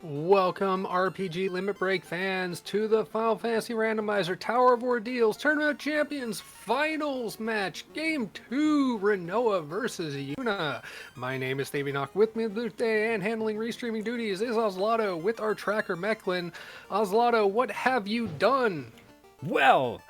Welcome, RPG Limit Break fans, to the Final Fantasy Randomizer Tower of Ordeals Tournament of Champions Finals Match, Game 2, Rinoa versus Yuna. My name is Thavianock. With me today and handling restreaming duties is Oslato with our tracker Mechlin. Oslato, what have you done? Well,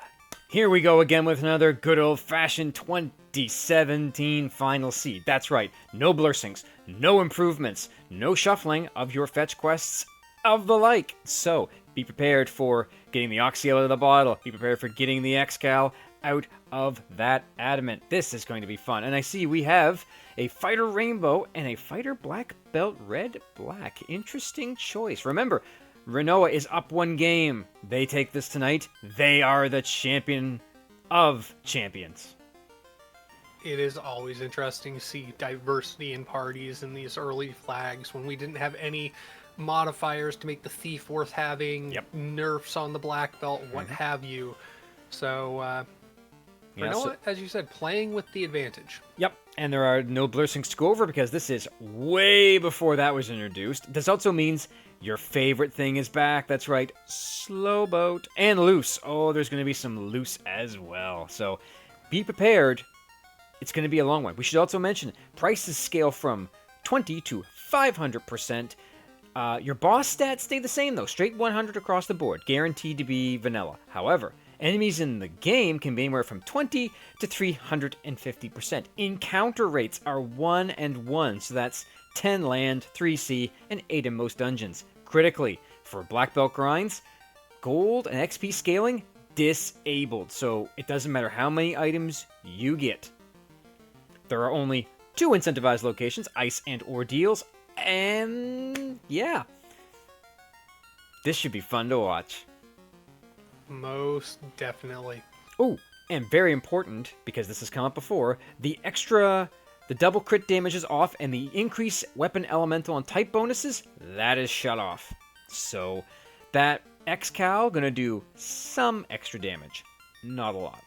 here we go again with another good old-fashioned 2017 final seed. That's right, no blursings, no improvements, no shuffling of your fetch quests of the like. So, be prepared for getting the Oxy out of the bottle, be prepared for getting the Excal out of that adamant. This is going to be fun. And I see we have a fighter rainbow and a fighter black belt red black. Interesting choice. Remember, Rinoa is up one game. They take this tonight. They are the champion of champions. It is always interesting to see diversity in parties in these early flags when we didn't have any modifiers to make the thief worth having, nerfs on the black belt, what have you. So, Rinoa, as you said, playing with the advantage. Yep, and there are no blursings to go over because this is way before that was introduced. This also means your favorite thing is back. That's right, slow boat and loose. Oh, there's going to be some loose as well. So be prepared. It's going to be a long one. We should also mention prices scale from 20 to 500%. Your boss stats stay the same, though. Straight 100 across the board. Guaranteed to be vanilla. However, enemies in the game can be anywhere from 20 to 350%. Encounter rates are 1 and 1, so that's 10 land, 3 sea, and 8 in most dungeons. Critically, for black belt grinds, gold and XP scaling disabled, so it doesn't matter how many items you get. There are only 2 incentivized locations, Ice and Ordeals, and yeah. This should be fun to watch. Most definitely. Oh, and very important, because this has come up before, the double crit damage is off, and the increase weapon elemental and type bonuses, that is shut off. So, that Excal gonna do some extra damage. Not a lot.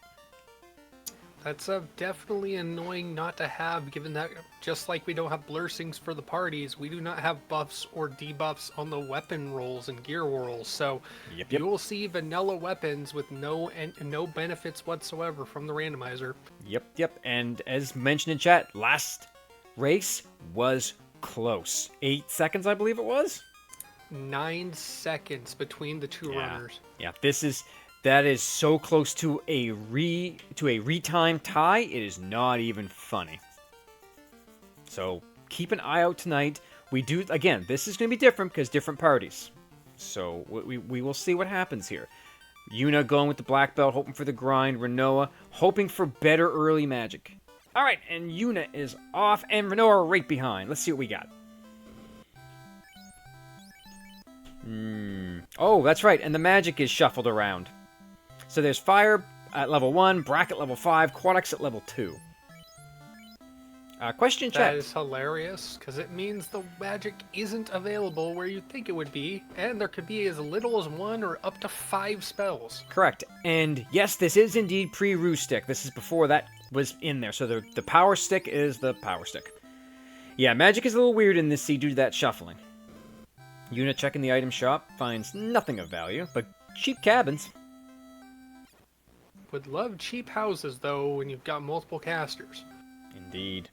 That's definitely annoying not to have, given that just like we don't have blursings for the parties, we do not have buffs or debuffs on the weapon rolls and gear rolls. So you will see vanilla weapons with no benefits whatsoever from the randomizer. Yep. And as mentioned in chat, last race was close. 8 seconds, I believe it was? 9 seconds between the two runners. Yeah, that is so close to a retime tie, it is not even funny. So keep an eye out tonight. We do, again, this is going to be different because different parties. So we will see what happens here. Yuna going with the black belt, hoping for the grind. Rinoa hoping for better early magic. All right, and Yuna is off, and Rinoa right behind. Let's see what we got. Oh, that's right, and the magic is shuffled around. So there's Fire at level 1, Bracket level 5, Quadex at level 2. Question chat. That is hilarious, because it means the magic isn't available where you'd think it would be, and there could be as little as 1 or up to 5 spells. Correct. And yes, this is indeed pre-Roo Stick. This is before that was in there. So the Power Stick is the Power Stick. Yeah, magic is a little weird in this seed due to that shuffling. Yuna checking the item shop, finds nothing of value, but cheap cabins. Would love cheap houses, though, when you've got multiple casters. Indeed.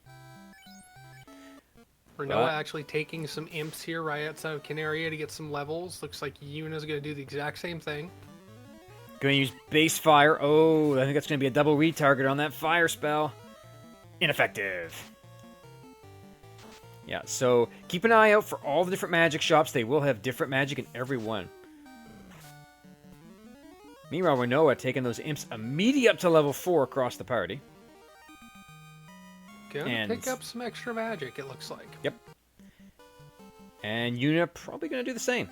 Rinoa actually taking some imps here right outside of Canaria to get some levels. Looks like Yuna's going to do the exact same thing. Going to use base fire. Oh, I think that's going to be a double retarget on that fire spell. Ineffective. Yeah, so keep an eye out for all the different magic shops. They will have different magic in every one. Meanwhile, Rinoa taking those imps immediately up to level 4 across the party. Gonna pick up some extra magic, it looks like. Yep. And Yuna probably going to do the same.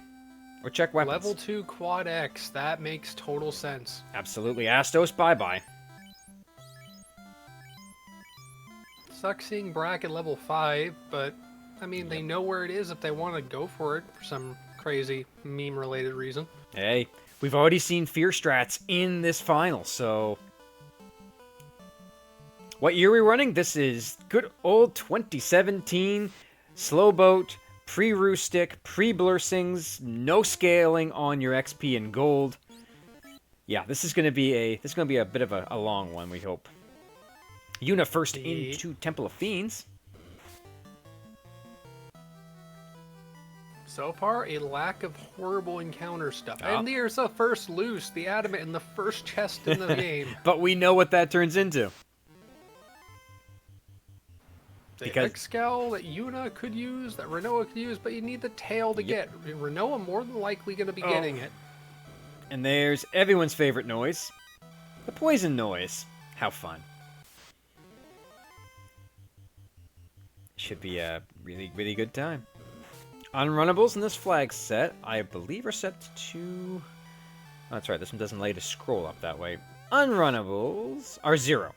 Or check weapons. Level 2 Quad X, that makes total sense. Absolutely. Astos, bye-bye. Sucks seeing Bracket level 5, but, I mean, they know where it is if they want to go for it for some crazy meme-related reason. Hey, we've already seen Fear Strats in this final, so... What year are we running? This is good old 2017 Slow Boat pre-roost stick, pre-blursings, no scaling on your XP and gold. Yeah, this is gonna be a bit of a long one, we hope. Yuna first into Temple of Fiends. So far, a lack of horrible encounter stuff. Oh. And there's the first loose, the adamant in the first chest in the game. But we know what that turns into. The X-Scowl that Yuna could use, that Rinoa could use, but you need the tail to get. Rinoa more than likely going to be getting it. And there's everyone's favorite noise. The poison noise. How fun. Should be a really, really good time. Unrunnables in this flag set, I believe, are set to... Oh, that's right, this one doesn't let you scroll up that way. Unrunnables are 0.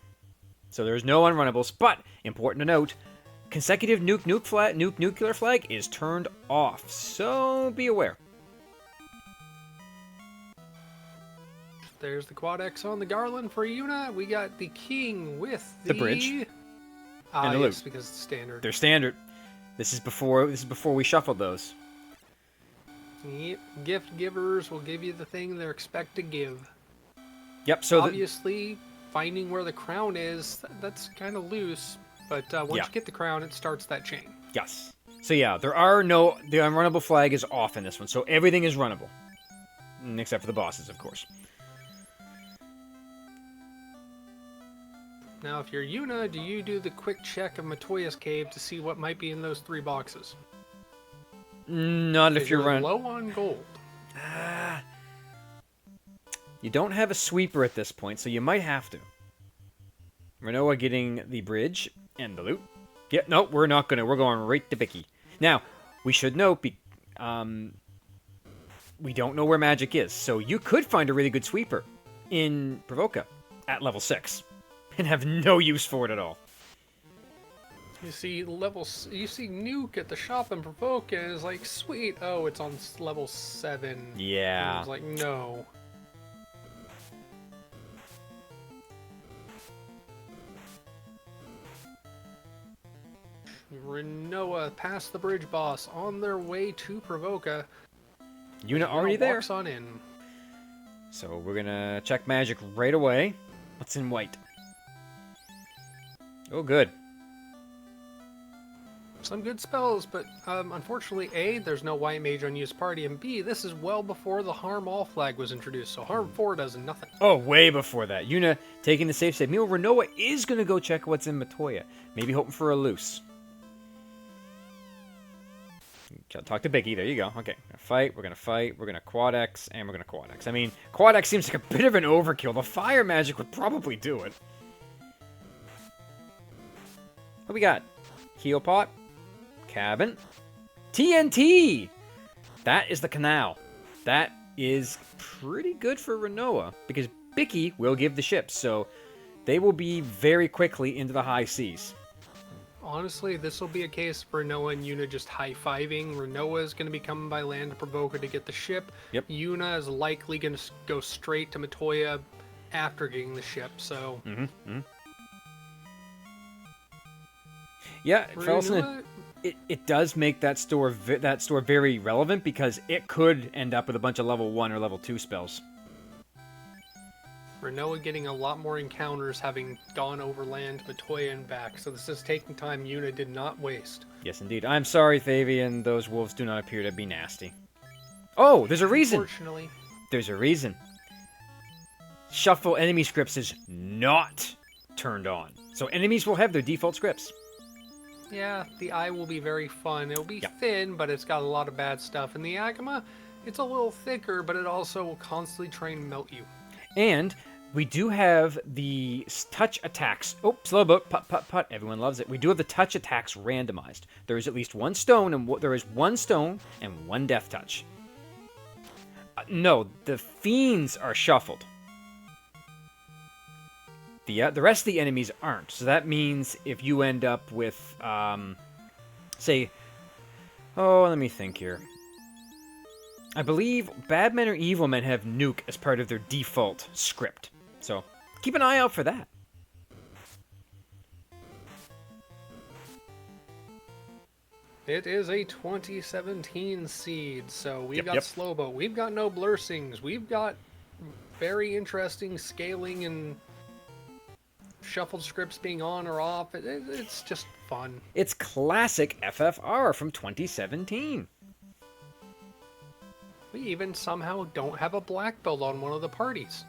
So there's no unrunnables, but, important to note, consecutive nuclear flag is turned off, so be aware. There's the Quad X on the Garland for Yuna. We got the King with the bridge. And the yes, loot. because it's standard. They're standard. This is before we shuffled those. Yep. Gift givers will give you the thing they're expected to give. Yep, so obviously, finding where the crown is, that's kind of loose. But once you get the crown, it starts that chain. Yes. So yeah, the unrunnable flag is off in this one, so everything is runnable. Except for the bosses, of course. Now, if you're Yuna, do you do the quick check of Matoya's cave to see what might be in those 3 boxes? Not if you're running low on gold. You don't have a sweeper at this point, so you might have to. Rinoa getting the bridge and the loot. Yeah, no, we're not gonna. We're going right to Vicky. Now, we should note, we don't know where magic is, so you could find a really good sweeper in Provoca at level 6 and have no use for it at all. You see Nuke at the shop in Provoca and is like, sweet, oh, it's on level 7. Yeah. And it's like, no. Rinoa past the bridge boss on their way to Provoca. Yuna already there. Walks on in. So we're gonna check magic right away. What's in white? Oh, good. Some good spells, but unfortunately, A, there's no white mage on use party, and B, this is well before the Harm All flag was introduced, so Harm 4 does nothing. Oh, way before that. Yuna taking the safe save. Meanwhile, Rinoa is going to go check what's in Matoya. Maybe hoping for a loose. Talk to Biggie. There you go. Okay. We're going to fight. We're going to Quad X, and we're going to Quad X. I mean, Quad X seems like a bit of an overkill. The fire magic would probably do it. What we got? Heal pot. Cabin. TNT! That is the canal. That is pretty good for Rinoa, because Bicky will give the ships, so they will be very quickly into the high seas. Honestly, this will be a case for Rinoa and Yuna just high-fiving. Rinoa is going to be coming by land to Provoca to get the ship. Yep. Yuna is likely going to go straight to Matoya after getting the ship, so... Yeah, Felsen, it does make that store very relevant, because it could end up with a bunch of level 1 or level 2 spells. Rinoa getting a lot more encounters, having gone over land to Matoya and back, so this is taking time Yuna did not waste. Yes, indeed. I'm sorry, Thavian, those wolves do not appear to be nasty. Oh, there's a reason! Unfortunately. There's a reason. Shuffle enemy scripts is not turned on, so enemies will have their default scripts. Yeah, the eye will be very fun. It'll be thin, but it's got a lot of bad stuff. And the Agama, it's a little thicker, but it also will constantly try and melt you. And we do have the touch attacks. Oh, slow boat, putt, putt, putt. Everyone loves it. We do have the touch attacks randomized. There is at least one stone, and there is one stone and one death touch. No, the Fiends are shuffled. The rest of the enemies aren't. So that means if you end up with, say, oh, let me think here. I believe Bad Men or Evil Men have Nuke as part of their default script. So keep an eye out for that. It is a 2017 seed, so we've Yep, got yep. Slowbo, we've got no Blursings, we've got very interesting scaling and shuffled scripts being on or off. It's just fun. It's classic FFR from 2017. We even somehow don't have a black belt on one of the parties.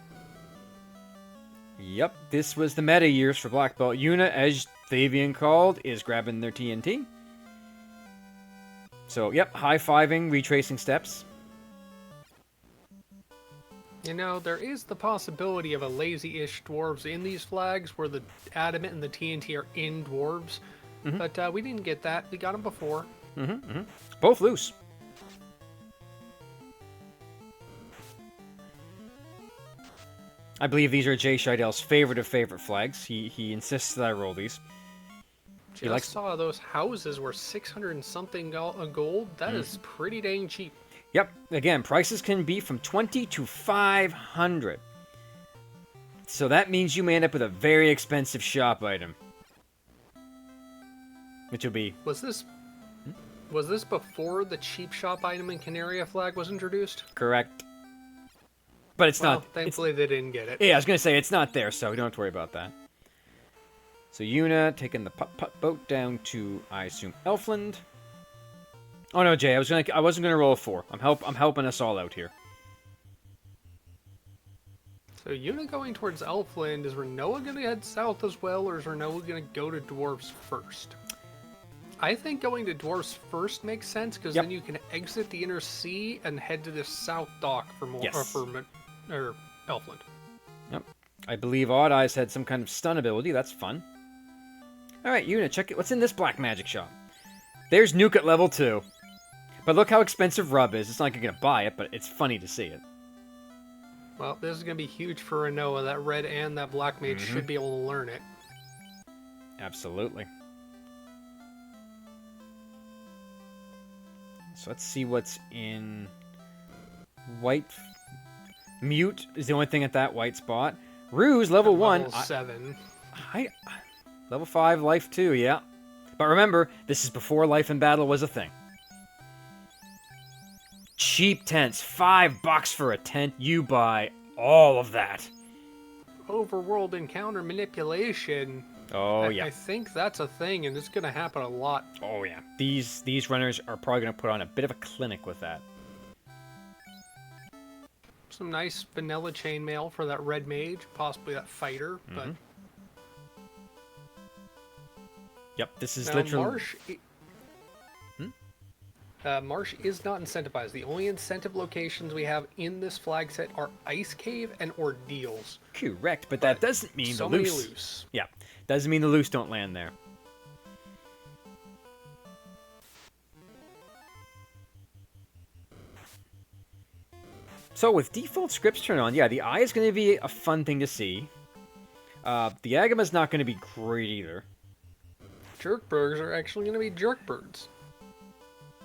Yep, this was the meta years for Black Belt. Yuna, as Thavian called, is grabbing their TNT. So, yep, high-fiving, retracing steps. You know, there is the possibility of a lazy-ish dwarves in these flags where the adamant and the TNT are in dwarves. But we didn't get that. We got them before. Both loose. I believe these are Jay Scheidel's favorite of favorite flags. He insists that I roll these. I saw those houses were 600 and something gold. That is pretty dang cheap. Yep, again, prices can be from 20 to 500. So that means you may end up with a very expensive shop item. Which will be... Was this before the cheap shop item in Canaria flag was introduced? Correct. But it's Well, not... thankfully they didn't get it. Yeah, I was going to say, it's not there, so we don't have to worry about that. So Yuna taking the putt-putt boat down to, I assume, Elfland. Oh no, Jay, I wasn't gonna roll a 4. I'm helping us all out here. So Yuna going towards Elfland, is Rinoa gonna head south as well, or is Rinoa gonna go to dwarves first? I think going to dwarves first makes sense, because then you can exit the inner sea and head to the south dock for more or Elfland. Yep. I believe Odd Eyes had some kind of stun ability. That's fun. Alright, Yuna, check it. What's in this black magic shop? There's Nuke at level 2. But look how expensive Rub is. It's not like you're going to buy it, but it's funny to see it. Well, this is going to be huge for Rinoa. That red and that black mage should be able to learn it. Absolutely. So let's see what's in... White... Mute is the only thing at that white spot. Ruse, level 1. Level 7. Level 5, life 2, yeah. But remember, this is before life in battle was a thing. Cheap tents, $5 for a tent. You buy all of that. Overworld encounter manipulation. Oh yeah. I think that's a thing, and it's going to happen a lot. Oh yeah. These runners are probably going to put on a bit of a clinic with that. Some nice vanilla chainmail for that red mage, possibly that fighter, but... Yep, this is now, literally... Marsh is not incentivized. The only incentive locations we have in this flag set are Ice Cave and Ordeals. Correct, but that doesn't mean so the many loose. loose. Yeah, doesn't mean the loose don't land there. So with default scripts turned on, yeah, the eye is going to be a fun thing to see. The Agama's not going to be great either. Jerkbirds are actually going to be Jerkbirds.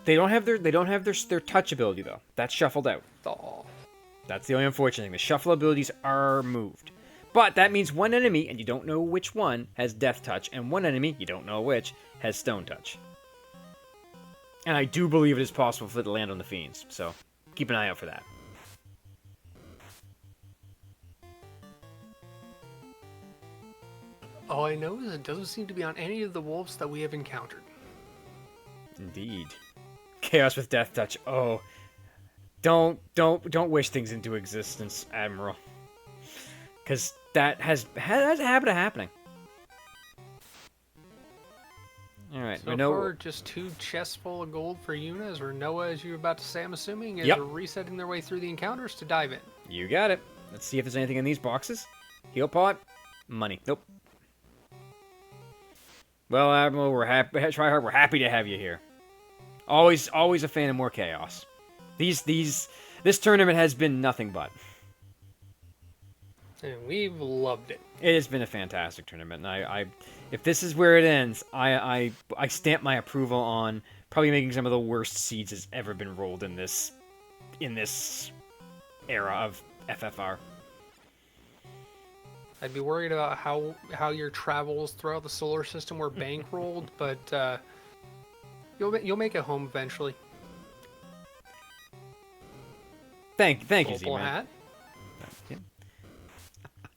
They don't have their touch ability though. That's shuffled out. Aw. That's the only unfortunate thing. The shuffle abilities are moved. But that means one enemy, and you don't know which one, has Death Touch, and one enemy, you don't know which, has Stone Touch. And I do believe it is possible for it to land on the Fiends, so keep an eye out for that. All I know is it doesn't seem to be on any of the wolves that we have encountered. Indeed. Chaos with Death Touch. Oh. Don't wish things into existence, Admiral. Because that has a habit of happening. Alright, So far, just 2 chests full of gold for Yuna, as Rinoa, as you were about to say, I'm assuming, is resetting their way through the encounters to dive in. You got it. Let's see if there's anything in these boxes. Heal pot. Money. Nope. Well, Admiral, we're happy. Tryhard, we're happy to have you here. Always a fan of more chaos. This tournament has been nothing but. And we've loved it. It has been a fantastic tournament, and if this is where it ends, I stamp my approval on probably making some of the worst seeds that's ever been rolled in this era of FFR. I'd be worried about how your travels throughout the solar system were bankrolled, but You'll make it home eventually. Thank you, Opal Z-Man. hat.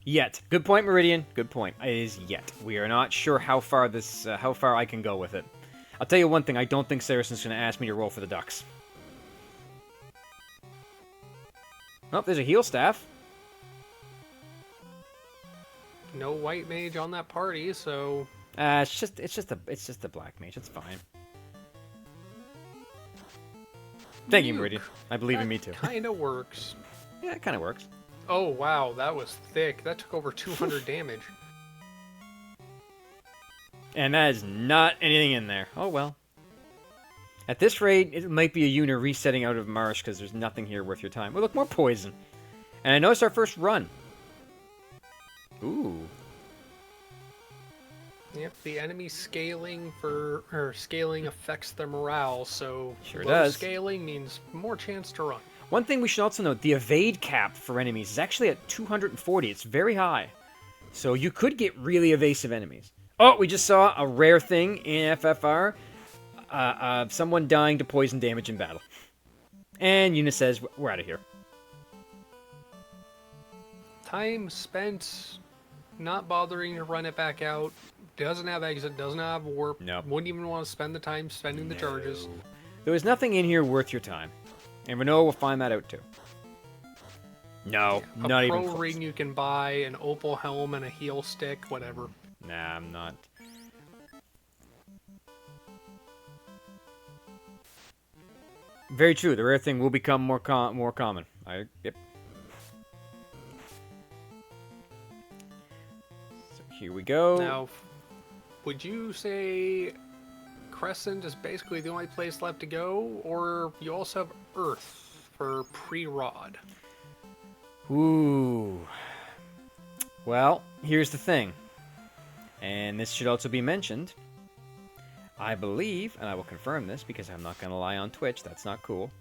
Yet. Good point, Meridian. Good point. It is yet. We are not sure how far how far I can go with it. I'll tell you one thing. I don't think Saracen's going to ask me to roll for the ducks. Oh, there's a heal staff. No white mage on that party, so It's just a black mage. It's fine. Thank you, Meridian. I believe in me too. Kind of works. Yeah, it kind of works. Oh wow, that was thick. That took over 200 damage. And that is not anything in there. Oh well. At this rate, it might be a Yuna resetting out of Marsh because there's nothing here worth your time. Oh, look, more poison. And I noticed our first run. Ooh. Yep, the enemy scaling affects their morale, so Sure low does. scaling means more chance to run. One thing we should also note, the evade cap for enemies is actually at 240. It's very high. So you could get really evasive enemies. Oh, we just saw a rare thing in FFR. Someone dying to poison damage in battle. And Yuna says, we're out of here. Time spent not bothering to run it back out. Doesn't have exit, doesn't have warp. Nope. Wouldn't even want to spend the time spending the charges. There was nothing in here worth your time. And Rinoa will find that out too. No, not even Pro close. ring you can buy, an opal helm and a heal stick, whatever. Nah, I'm not. Very true. The rare thing will become more common. Yep. So here we go. Now, would you say Crescent is basically the only place left to go, or you also have Earth for pre-rod? Ooh. Well, here's the thing. And this should also be mentioned. I believe, and I will confirm this because I'm not going to lie on Twitch, that's not cool.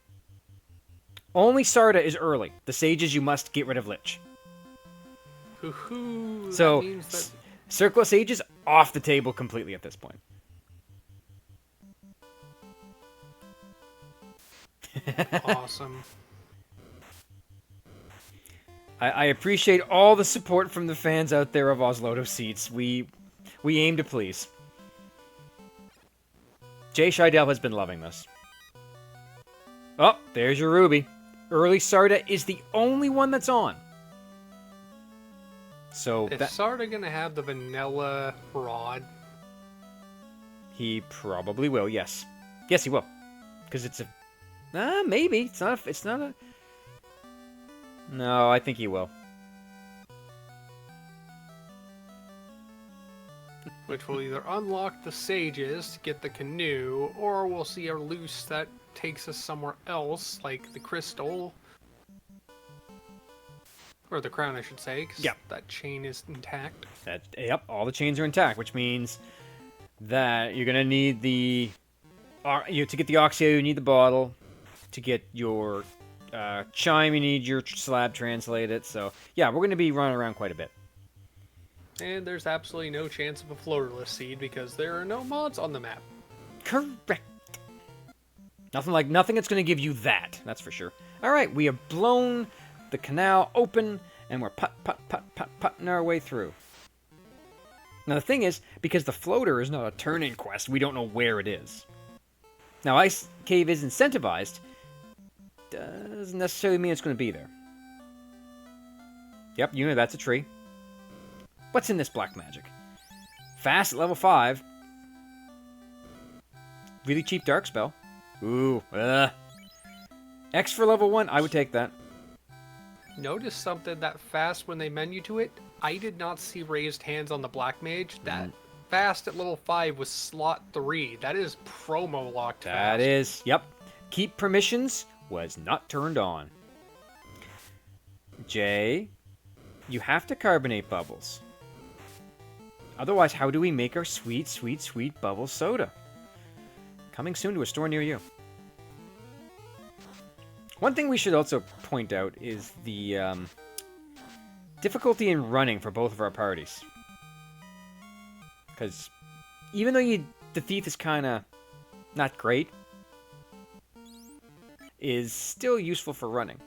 Only Sarda is early. The sages you must get rid of Lich. Hoo-hoo, So, that means that... Circle of Sages off the table completely at this point. Awesome. I appreciate all the support from the fans out there of Osloto Seats. We aim to please. Jay Scheidel has been loving this. Oh, there's your Ruby. Early Sarda is the only one that's on. So Is Sarda gonna have the vanilla rod? He probably will. Yes, yes, he will, because it's a. Maybe it's not. It's not a. No, I think he will. Which will either unlock the sages to get the canoe, or we'll see a loose that takes us somewhere else, like the crystal. Or the crown, I should say, because that chain is intact. Yep, all the chains are intact, which means that you're gonna need the. To get the Oxio, you need the bottle. To get your chime, you need your slab translated. So yeah, we're gonna be running around quite a bit. And there's absolutely no chance of a floaterless seed because there are no mods on the map. Correct. Nothing that's going to give you that. That's for sure. All right, we have blown the canal open, and we're putting our way through. Now the thing is, because the floater is not a turn-in quest, we don't know where it is. Now Ice Cave is incentivized. Doesn't necessarily mean it's going to be there. Yep, you know that's a tree. What's in this black magic? Fast at level 5. Really cheap dark spell. Ooh. X for level 1, I would take that. Notice something that fast when they menu to it. I did not see raised hands on the black mage. That fast at level 5 was slot 3. That is promo locked fast. That is. Yep. Keep permissions was not turned on. Jay, you have to carbonate bubbles. Otherwise, how do we make our sweet, sweet, sweet bubble soda? Coming soon to a store near you. One thing we should also point out is the difficulty in running for both of our parties. Because even though the thief is kind of not great, is still useful for running.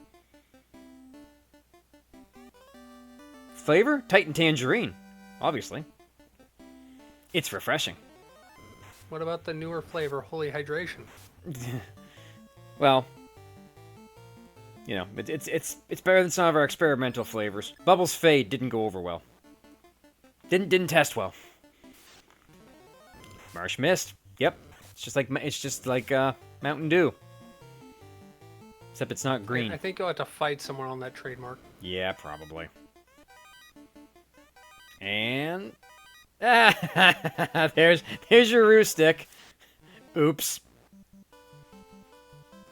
Flavor? Titan Tangerine, obviously. It's refreshing. What about the newer flavor, Holy Hydration? Well, you know, it's better than some of our experimental flavors. Bubbles Fade didn't go over well. Didn't test well. Marsh Mist. Yep. It's just like Mountain Dew. Except it's not green. I think you'll have to fight someone on that trademark. Yeah, probably. And there's your Roo stick. Oops.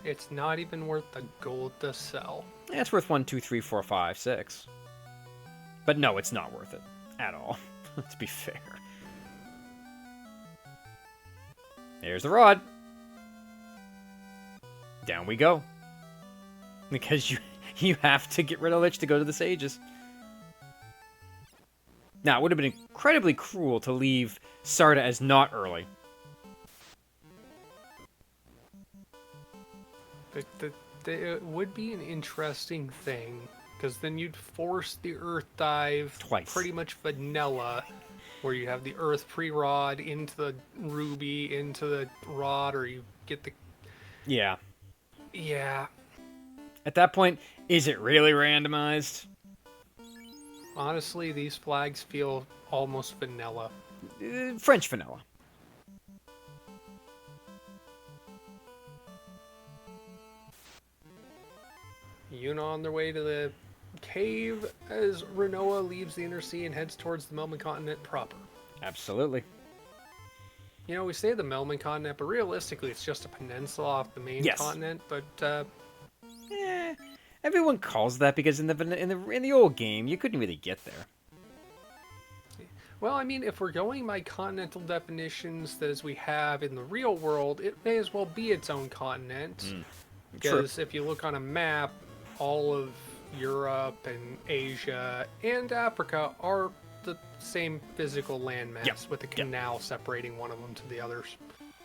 It's not even worth the gold to sell. Yeah, it's worth 1, 2, 3, 4, 5, 6. But no, it's not worth it at all. Let's be fair. There's the rod. Down we go. Because you have to get rid of Lich to go to the Sages. Now, it would have been incredibly cruel to leave Sarda as not early. It would be an interesting thing, because then you'd force the Earth Dive Twice. pretty much vanilla, where you have the Earth pre-rod into the Ruby, into the rod, or you get the... Yeah. Yeah. At that point, is it really randomized? Honestly, these flags feel almost vanilla. French vanilla. Yuna on their way to the cave as Rinoa leaves the Inner Sea and heads towards the Melman continent proper. Absolutely. You know, we say the Melman continent, but realistically it's just a peninsula off the main continent, but Everyone calls that because in the old game you couldn't really get there. well, I mean, if we're going by continental definitions that as we have in the real world, it may as well be its own continent. Because if you look on a map, all of Europe and Asia and Africa are the same physical landmass with a canal separating one of them to the others.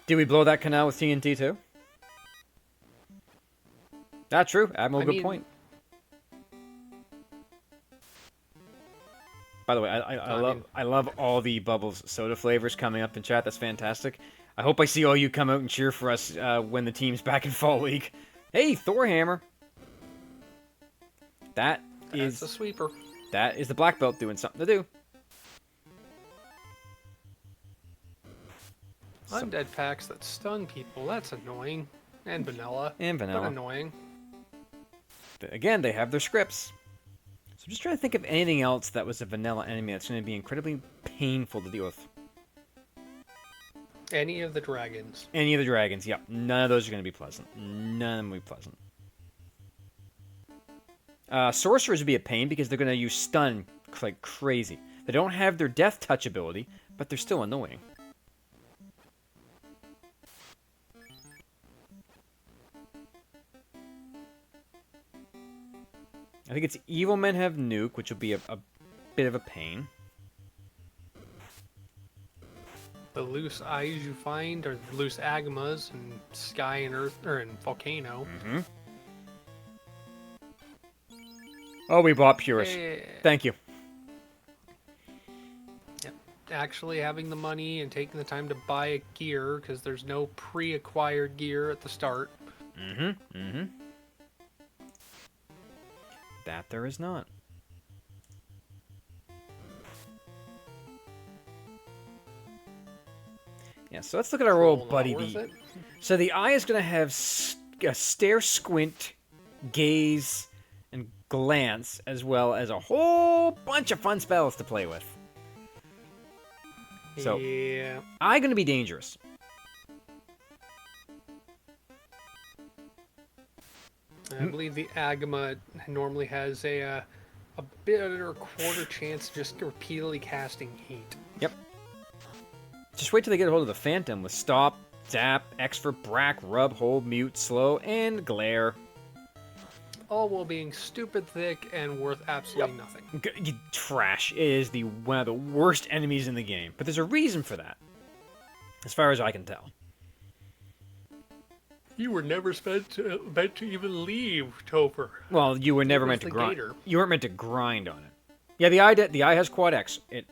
Did we blow that canal with TNT too? Not true. Admiral, good point. By the way, I love all the Bubbles soda flavors coming up in chat. That's fantastic. I hope I see all you come out and cheer for us when the team's back in Fall League. Hey, Thorhammer. That's a sweeper. That is the black belt doing something to do. Undead packs that stun people. That's annoying. And vanilla. And vanilla. But annoying. Again, they have their scripts. So I'm just trying to think of anything else that was a vanilla enemy that's going to be incredibly painful to deal with. Any of the dragons. Any of the dragons, yep. None of those are going to be pleasant. None of them will be pleasant. Sorcerers would be a pain because they're going to use stun like crazy. They don't have their death touch ability, but they're still annoying. I think it's Evil Men have Nuke, which will be a bit of a pain. The loose eyes you find are loose agamas in Sky and Earth, or in Volcano. Mm-hmm. Oh, we bought Purus. Thank you. Yep. Actually having the money and taking the time to buy a gear, because there's no pre-acquired gear at the start. Mm-hmm. Mm-hmm. That there is not. Yeah, so let's look at our old buddy. So the eye is going to have a stare, squint, gaze, and glance, as well as a whole bunch of fun spells to play with. So, yeah. eye going to be dangerous. I believe the Agama normally has a bit or a quarter chance of just repeatedly casting heat. Yep. Just wait till they get a hold of the Phantom with Stop, Zap, X for Brack, Rub, Hold, Mute, Slow, and Glare. All while being stupid thick and worth absolutely nothing. Trash. It is one of the worst enemies in the game. But there's a reason for that. As far as I can tell. You were never meant to even leave Topher. Well, you were never was meant to the grind. gator. You weren't meant to grind on it. Yeah, the eye has quad X. It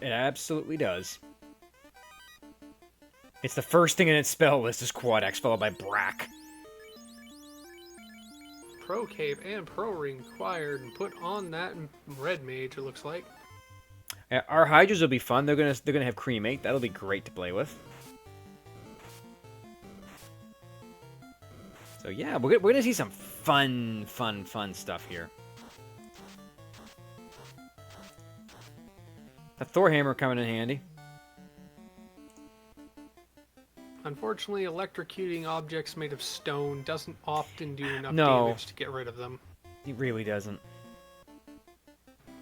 absolutely does. It's the first thing in its spell list is quad X followed by Brack. Pro Cape and Pro Ring acquired and put on that red mage, it looks like. Our Hydras will be fun. They're gonna have cremate. That'll be great to play with. So yeah, we're gonna see some fun stuff here. The Thor hammer coming in handy. Unfortunately, electrocuting objects made of stone doesn't often do enough No. damage to get rid of them. It really doesn't.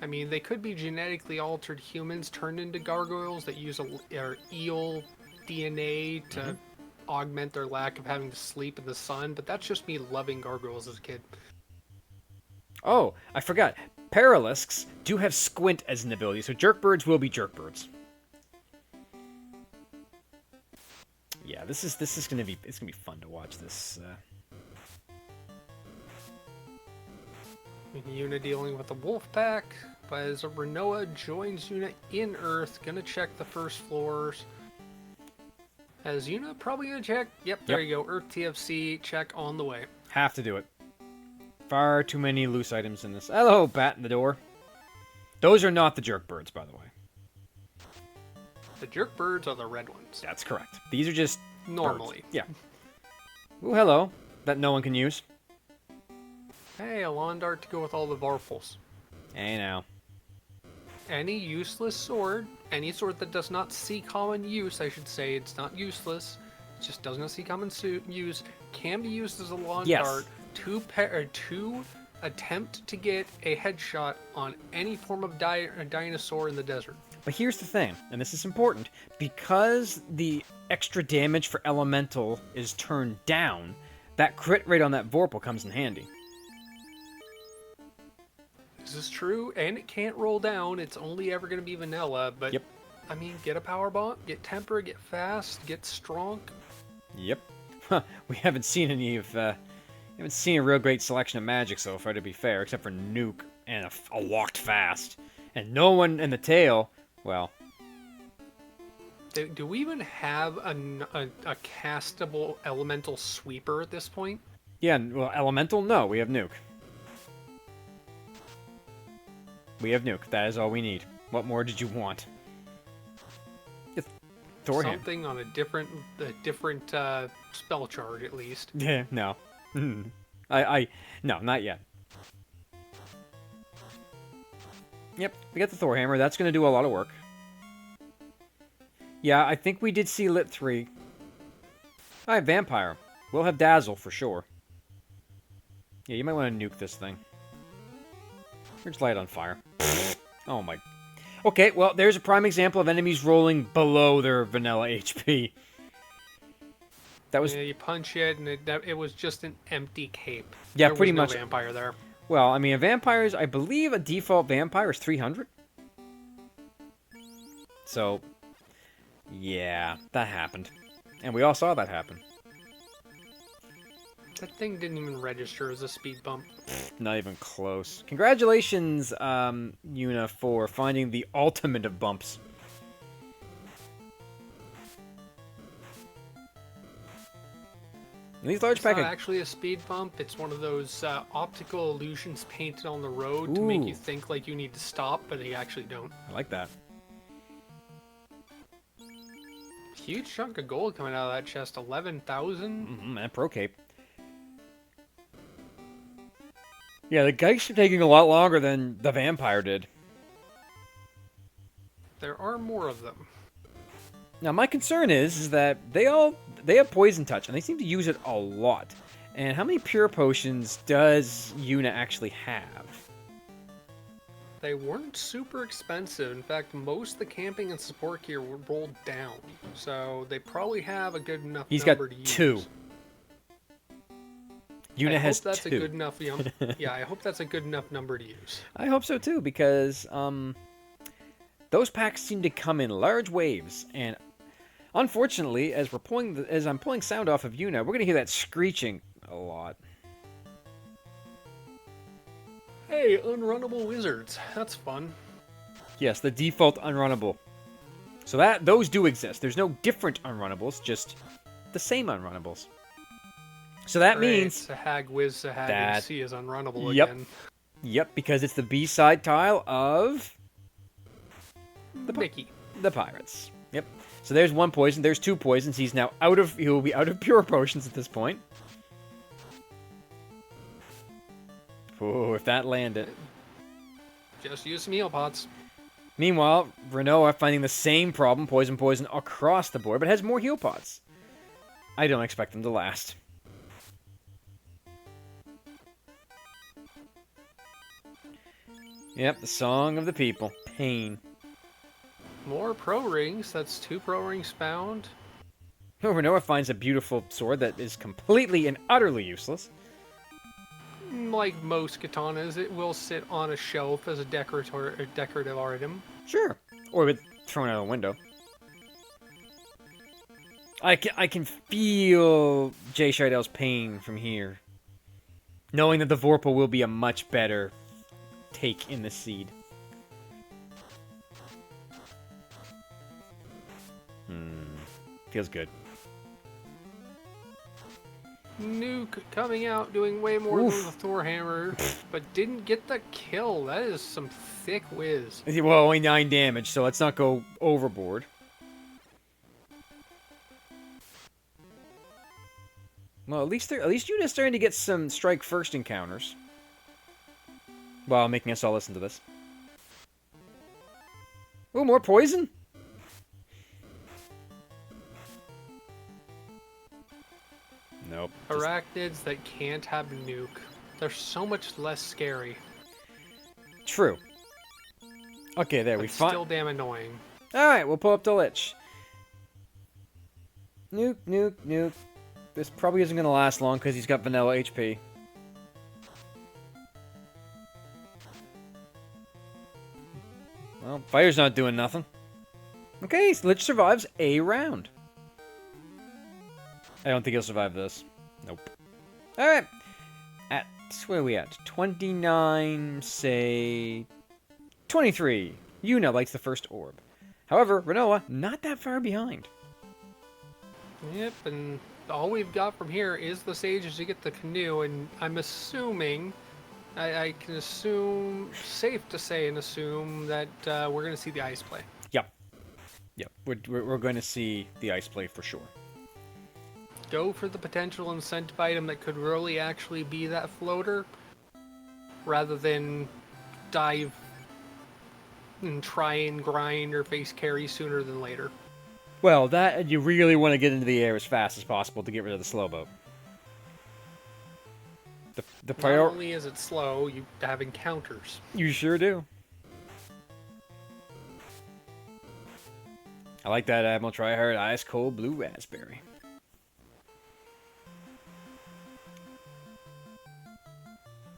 I mean, they could be genetically altered humans turned into gargoyles that use eel DNA to augment their lack of having to sleep in the sun, but that's just me loving gargoyles as a kid. Oh, I forgot. Paralisks do have squint as an ability, so jerkbirds will be jerkbirds. Yeah, this is gonna be fun to watch this. Yuna dealing with the wolf pack, but as Rinoa joins Yuna in Earth, gonna check the first floors. As Yuna probably gonna check. Yep, there you go. Earth TFC check on the way. Have to do it. Far too many loose items in this. Hello, bat in the door. Those are not the jerkbirds, by the way. The jerk birds are the red ones. That's correct. These are just Normally. birds. Yeah. Ooh, hello. That no one can use. Hey, a lawn dart to go with all the Varpals. Hey now. Any useless sword, any sword that does not see common use, I should say, it's not useless, it just does not see common use, can be used as a lawn dart to attempt to get a headshot on any form of dinosaur in the desert. But here's the thing, and this is important, because the extra damage for elemental is turned down, that crit rate on that Vorpal comes in handy. This is true, and it can't roll down. It's only ever going to be vanilla, but I mean, get a power bomb, get temper, get fast, get strong. Yep. We haven't seen any of, haven't seen a real great selection of magic so far, to be fair, except for Nuke and a locked fast. And no one in the tail, well. Do we even have a castable elemental sweeper at this point? Yeah, well, elemental? No, we have Nuke. We have Nuke. That is all we need. What more did you want? Thorham. Something on a different spell chart, at least. Yeah, no. No, not yet. Yep, we got the Thor hammer. That's going to do a lot of work. Yeah, I think we did see Lit 3. Alright, Vampire. We'll have Dazzle for sure. Yeah, you might want to nuke this thing. Or just light it on fire. Oh my. Okay, well, there's a prime example of enemies rolling below their vanilla HP. That was... Yeah, you punch it, and it was just an empty cape. Yeah, there pretty was no much. Vampire there. Well, I mean, a vampire's... I believe a default vampire is 300. So, yeah, that happened. And we all saw that happen. That thing didn't even register as a speed bump. Not even close. Congratulations, Yuna, for finding the ultimate of bumps. And these large It's pack... not actually a speed bump. It's one of those optical illusions painted on the road to make you think like you need to stop, but you actually don't. I like that. Huge chunk of gold coming out of that chest. 11,000. Mm-hmm, and Pro Cape. Yeah, the Geist are taking a lot longer than the Vampire did. There are more of them. Now, my concern is that they have Poison Touch, and they seem to use it a lot. And how many Pure Potions does Yuna actually have? They weren't super expensive. In fact, most of the camping and support gear were rolled down. So they probably have a good enough number to use. He's got 2. Yuna has 2. That's a good enough. Yeah, I hope that's a good enough number to use. I hope so too, because those packs seem to come in large waves, and Unfortunately, as I'm pulling sound off of Yuna, we're gonna hear that screeching a lot. Hey, unrunnable wizards. That's fun. Yes, the default unrunnable. So those do exist. There's no different unrunnables, just the same unrunnables. So that means Sahag Wiz Sahag that AC is unrunnable yep, again. yep, because it's the B-side tile of Mickey. the pirates. Yep. So there's one poison. There's two poisons. He will be out of pure potions at this point. Oh, if that landed. Just use some heal pots. Meanwhile, Rinoa finding the same problem, poison, across the board, but has more heal pots. I don't expect them to last. Yep, the song of the people. Pain. More pro rings. That's 2 pro rings found. Oh, Rinoa finds a beautiful sword that is completely and utterly useless. Like most katanas, it will sit on a shelf as a decorative item. Sure. Or with thrown out a window. I can feel Jay Scheidel's pain from here. Knowing that the Vorpal will be a much better take in the seed. Feels good. Nuke coming out, doing way more than the Thor hammer, but didn't get the kill. That is some thick whiz. Well, only 9 damage, so let's not go overboard. Well, at least Yuna's starting to get some strike first encounters. While making us all listen to this. Oh, more poison? Nope. Arachnids that can't have nuke. They're so much less scary. True. Okay, there we find. Still damn annoying. All right, we'll pull up the Lich. Nuke, nuke, nuke. This probably isn't gonna last long because he's got vanilla HP. Well, fire's not doing nothing. Okay, so Lich survives a round. I don't think he'll survive this. Nope. Alright. Where are we at? 29, say... 23. Yuna lights the first orb. However, Rinoa, not that far behind. Yep, and all we've got from here is the sages to get the canoe, and I'm assuming... I can assume... Safe to say and assume that we're going to see the ice play. Yep. Yep. We're going to see the ice play for sure. Go for the potential incentive item that could really actually be that floater, rather than dive and try and grind or face carry sooner than later. Well, that you really want to get into the air as fast as possible to get rid of the slow boat. The Not only is it slow, you have encounters. You sure do. I like that Admiral Tryhard ice cold blue raspberry.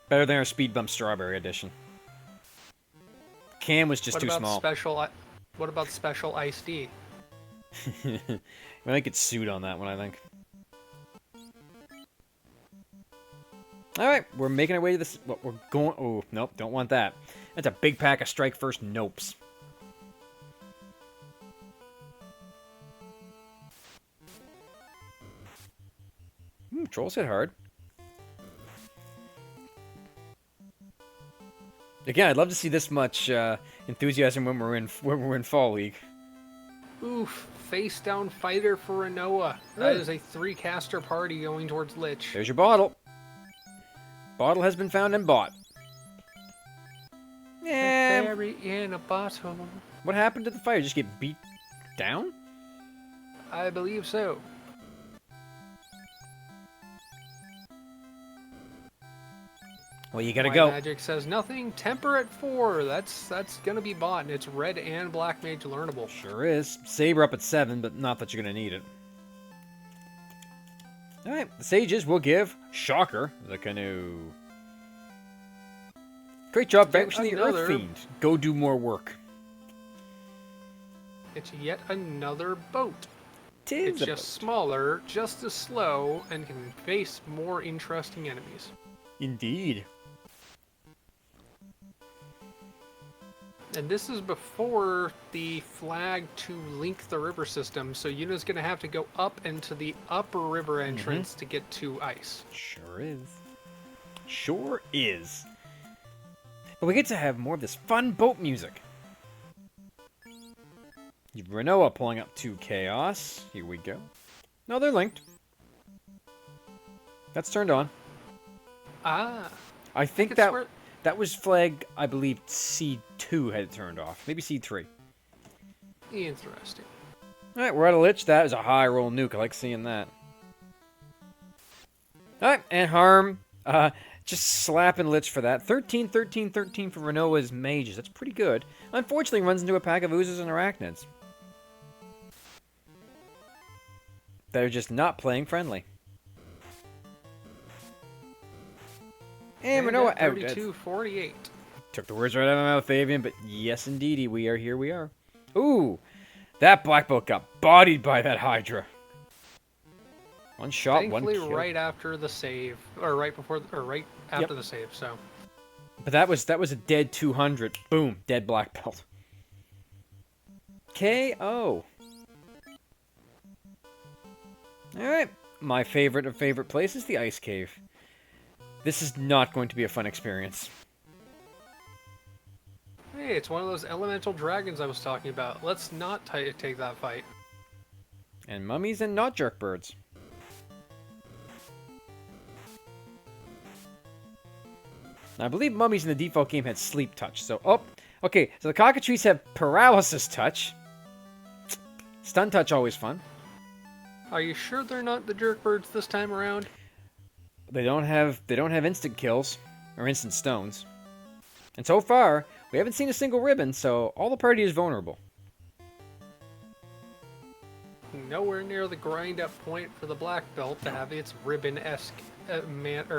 Better than our speed bump strawberry edition. Can was just too small. What about special iced tea? We might get sued on that one, I think. Alright, we're making our way to this. Well, we're going. Oh, nope, don't want that. That's a big pack of strike first nopes. Trolls hit hard. Again, I'd love to see this much enthusiasm when we're in Fall League. Oof, face down fighter for Rinoa. That is a 3-caster party going towards Lich. There's your bottle. Bottle has been found and bought. Yeah. Fairy in a bottle. What happened to the fire? Just get beat down? I believe so. Well, you gotta go. Magic says nothing. Temper at 4. That's gonna be bought, and it's red and black mage learnable. Sure is. Saber up at 7, but not that you're gonna need it. Alright, the sages will give Shocker the canoe. Great job, vanquishing the Earth Fiend. Go do more work. It's yet another boat. It's just smaller, just as slow, and can face more interesting enemies. Indeed. And this is before the flag to link the river system, so Yuna's going to have to go up into the upper river entrance to get to ice. Sure is. Sure is. But we get to have more of this fun boat music. Rinoa pulling up to Chaos. Here we go. No, they're linked. That's turned on. Ah. I think that was flag, I believe, C2 had it turned off. Maybe C3. Interesting. Alright, we're at a Lich. That is a high roll nuke. I like seeing that. Alright, and Harm. Just slapping Lich for that. 13, 13, 13 for Rinoa's mages. That's pretty good. Unfortunately, runs into a pack of oozes and arachnids. They're just not playing friendly. And Rinoa out. 32-48. Took the words right out of my mouth, Avian, but yes, indeedy, we are here. We are. Ooh, that black belt got bodied by that Hydra. One shot, Thankfully, one kill. right after the save, or right before, or right after the save. So. But that was a dead 200. Boom, dead black belt. KO. All right, my favorite of favorite place is the ice cave. This is not going to be a fun experience. Hey, it's one of those elemental dragons I was talking about. Let's not take that fight. And mummies and not jerk birds. I believe mummies in the default game had sleep touch. So, okay. So the cockatrices have paralysis touch. Stun touch, always fun. Are you sure they're not the jerk birds this time around? They don't have instant kills or instant stones. And so far, we haven't seen a single ribbon, so all the party is vulnerable. Nowhere near the grind up point for the black belt to have its ribbon-esque magic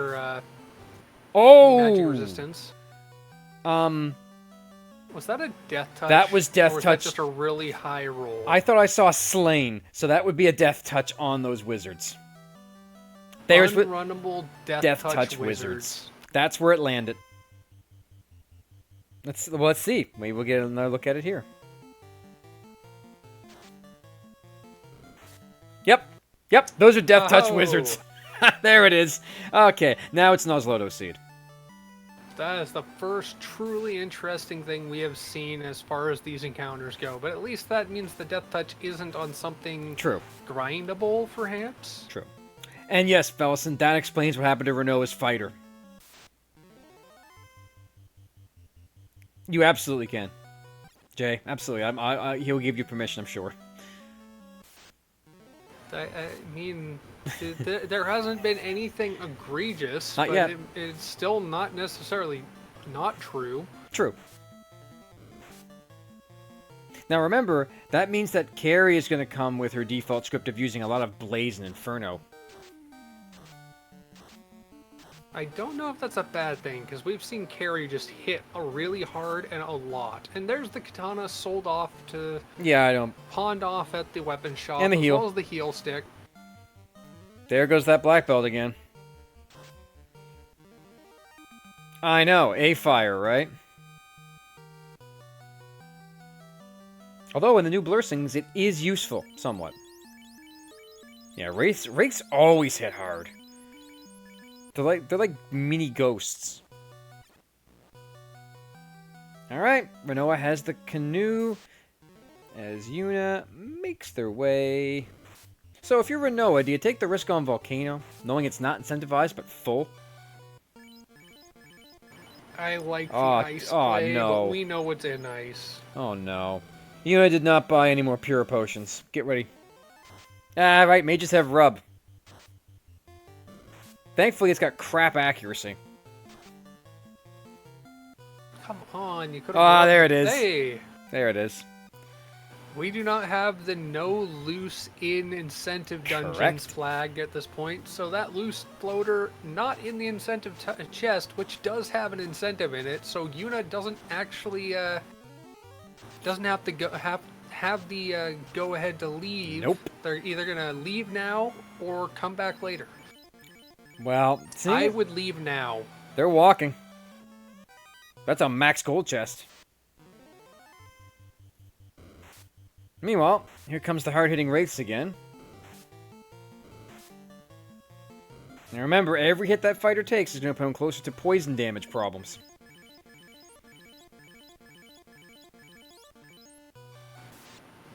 resistance. Was that a death touch? That was death or was touch. That just a really high roll. I thought I saw slain, so that would be a death touch on those wizards. There's unrunnable death touch wizards. That's where it landed. Let's see. Maybe we'll get another look at it here. Yep. Those are death touch wizards. There it is. Okay, now it's Nuzlotto Seed. That is the first truly interesting thing we have seen as far as these encounters go. But at least that means the death touch isn't on something grindable, perhaps. True. And yes, Fellison, that explains what happened to Rinoa's fighter. You absolutely can. Jay, absolutely. He'll give you permission, I'm sure. I mean, there hasn't been anything egregious, not but yet. It's still not necessarily not true. True. Now remember, that means that Carrie is going to come with her default script of using a lot of Blaze and Inferno. I don't know if that's a bad thing, because we've seen Carrie just hit really hard and a lot. And there's the katana sold off to... Yeah, I don't... Pawned off at the weapon shop, and the heel. As well as the heel stick. There goes that black belt again. I know, A-Fire, right? Although in the new Blursings, it is useful, somewhat. Yeah, Wraiths always hit hard. They're like mini ghosts. Alright, Rinoa has the canoe as Yuna makes their way. So if you're Rinoa, do you take the risk on Volcano, knowing it's not incentivized but full? I like the ice play, no. but we know what's in ice. Oh no. Yuna did not buy any more pure potions. Get ready. Ah, right, mages have rub. Thankfully, it's got crap accuracy. Come on, you could have... there it is. Hey! There it is. We do not have the no loose in incentive dungeons flag at this point, so that loose floater not in the incentive chest, which does have an incentive in it, so Yuna doesn't actually doesn't have to have the go-ahead to leave. Nope. They're either going to leave now or come back later. Well, see? I would leave now. They're walking. That's a max gold chest. Meanwhile, here comes the hard-hitting wraiths again. And remember, every hit that fighter takes is going to put him closer to poison damage problems.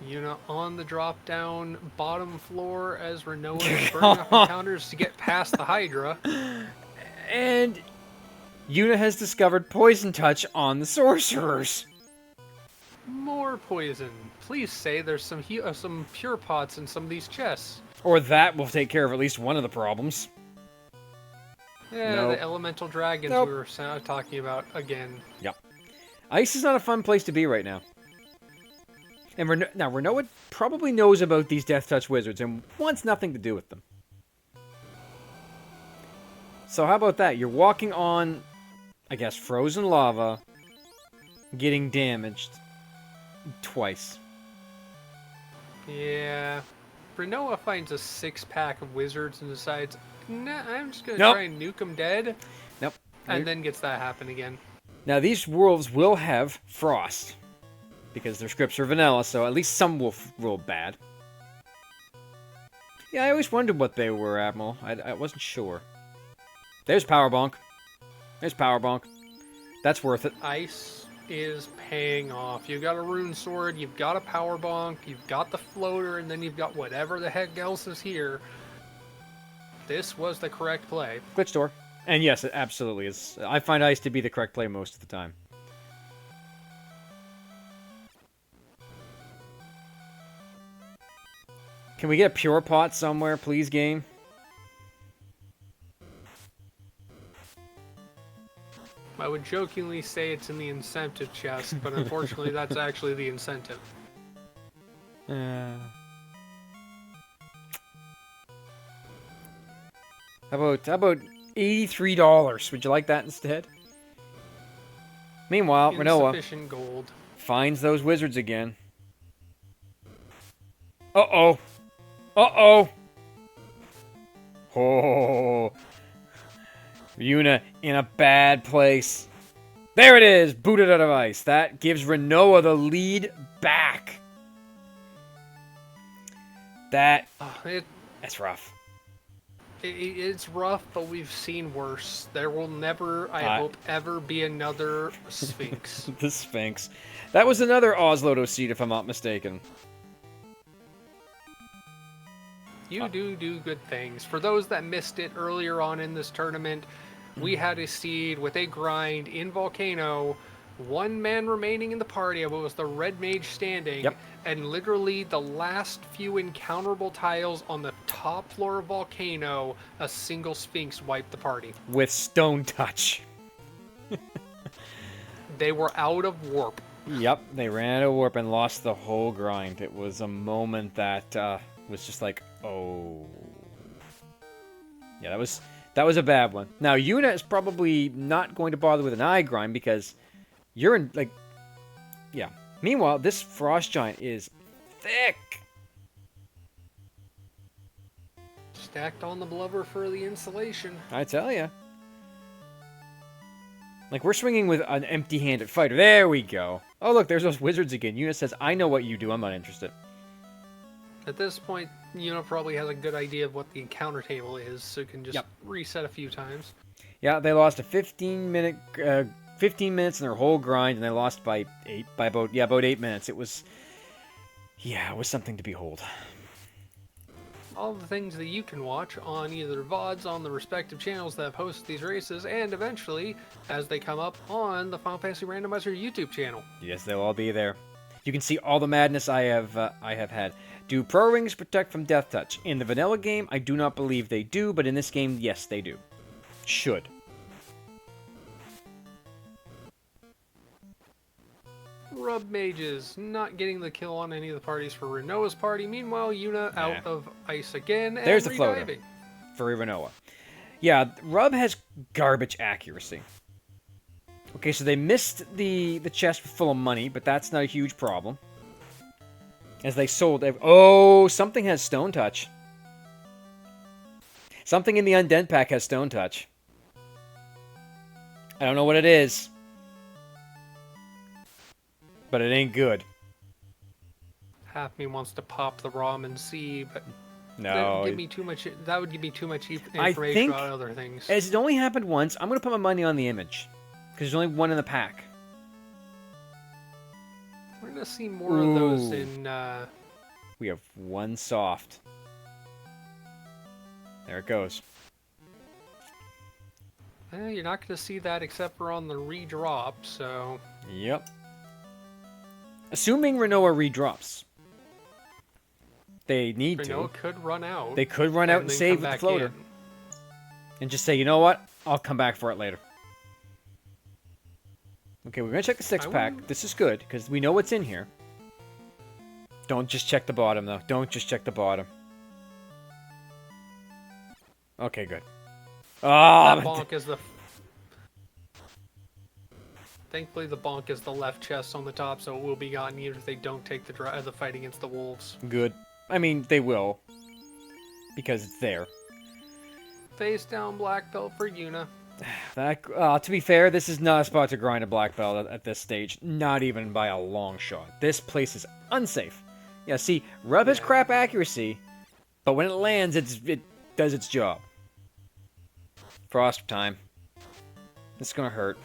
Yuna on the drop-down bottom floor as Rinoa is burning up encounters to get past the Hydra. And Yuna has discovered Poison Touch on the sorcerers. More poison. Please say there's some pure pots in some of these chests. Or that will take care of at least one of the problems. Yeah, Nope. the elemental dragons Nope. we were talking about again. Yep. Ice is not a fun place to be right now. And Rinoa probably knows about these Death Touch wizards and wants nothing to do with them. So how about that? You're walking on, I guess, frozen lava, getting damaged twice. Yeah. Rinoa finds a 6-pack of wizards and decides, nah, I'm just going to Nope. try and nuke them dead. Nope. And then gets that happen again. Now, these wolves will have frost, because their scripts are vanilla, so at least some will roll bad. Yeah, I always wondered what they were, Admiral. I wasn't sure. There's Power Bonk. There's Power Bonk. That's worth it. Ice is paying off. You've got a rune sword, you've got a power bonk, you've got the floater, and then you've got whatever the heck else is here. This was the correct play. Glitch door. And yes, it absolutely is. I find ice to be the correct play most of the time. Can we get a pure pot somewhere, please, game? I would jokingly say it's in the incentive chest, but unfortunately that's actually the incentive. How about $83? Would you like that instead? Meanwhile, Rinoa Insufficient gold. finds those wizards again. Uh-oh. Uh-oh. Oh. Yuna in a bad place. There it is! Booted out of ice. That gives Rinoa the lead back. That's rough. It's rough, but we've seen worse. There will never, I hope, ever be another Sphinx. The Sphinx. That was another Oslodo seed, if I'm not mistaken. You do good things. For those that missed it earlier on in this tournament, we had a seed with a grind in Volcano. One man remaining in the party, what was the red mage standing, Yep. and literally the last few encounterable tiles on the top floor of Volcano, a single Sphinx wiped the party. With Stone Touch. They were out of warp. Yep, they ran out of warp and lost the whole grind. It was a moment that was just like, oh. Yeah, that was a bad one. Now, Yuna is probably not going to bother with an eye grind because you're in, like, yeah. Meanwhile, this Frost Giant is thick. Stacked on the blubber for the insulation. I tell ya. Like, we're swinging with an empty-handed fighter. There we go. Oh, look, there's those wizards again. Yuna says, I know what you do. I'm not interested. At this point, Yuna probably has a good idea of what the encounter table is, so it can just reset a few times. Yeah, they lost a 15 minutes in their whole grind, and they lost by about 8 minutes. It was something to behold. All the things that you can watch on either VODs on the respective channels that have hosted these races, and eventually, as they come up, on the Final Fantasy Randomizer YouTube channel. Yes, they'll all be there. You can see all the madness I have had. Do Pro Rings protect from Death Touch? In the vanilla game, I do not believe they do, but in this game, yes, they do. Should. Rub mages, not getting the kill on any of the parties for Rinoa's party. Meanwhile, Yuna out of ice again and There's the floater rediving. for Rinoa. Yeah, Rub has garbage accuracy. Okay, so they missed the chest full of money, but that's not a huge problem. As they sold... Oh, something has Stone Touch. Something in the Undead pack has Stone Touch. I don't know what it is. But it ain't good. Half me wants to pop the ROM and see, but No. that would give me too much I information think, about other things. as it only happened once, I'm going to put my money on the image. Because there's only one in the pack. We're going to see more of those Ooh. in... We have one soft. There it goes. You're not going to see that except for on the redrop, so... Yep. Assuming Rinoa redrops. They need to. Rinoa could run out. They could run out and then save come with the back floater. in. And just say, you know what? I'll come back for it later. Okay, we're going to check the six-pack. This is good, because we know what's in here. Don't just check the bottom, though. Don't just check the bottom. Okay, good. Oh, That bonk is the... Thankfully, the bonk is the left chest on the top, so it will be gotten even if they don't take the fight against the wolves. good. I mean, they will. Because it's there. Face down black belt for Yuna. That, to be fair, this is not a spot to grind a black belt at this stage. Not even by a long shot. This place is unsafe. Yeah, see, Rub has crap accuracy, but when it lands, it does its job. Frost time. This is gonna hurt.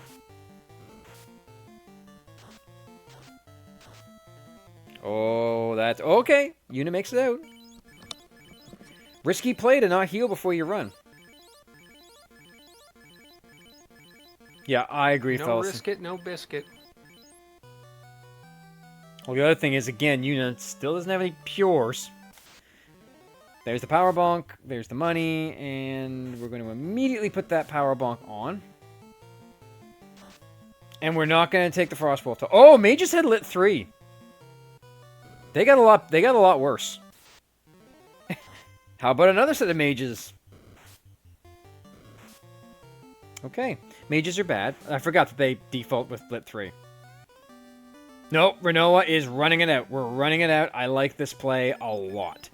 Oh, that's... Okay, Yuna makes it out. Risky play to not heal before you run. Yeah, I agree, No fellas. risk it, no biscuit. Well, the other thing is, again, Yuna still doesn't have any pures. There's the power bonk, there's the money, and we're going to immediately put that power bonk on. And we're not going to take the Frostwolf. Oh, Mages had lit 3. They got a lot worse. How about another set of mages? Okay, mages are bad. I forgot that they default with lit 3. Nope, Rinoa is running it out. We're running it out. I like this play a lot.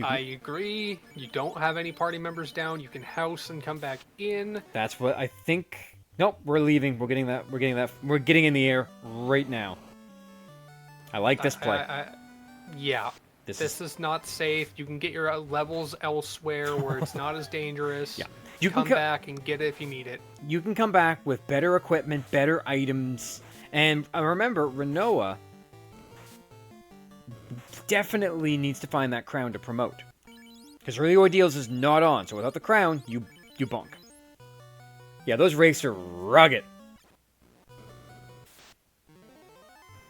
I agree. You don't have any party members down. You can house and come back in. That's what I think. Nope, we're leaving. We're getting that. We're getting in the air right now. I like this play. Yeah. This is not safe. You can get your levels elsewhere where it's not as dangerous. Yeah. You come can back and get it if you need it. You can come back with better equipment, better items. And remember, Rinoa definitely needs to find that crown to promote. Because early ordeals is not on, so without the crown, you bonk. Yeah, those wraiths are rugged.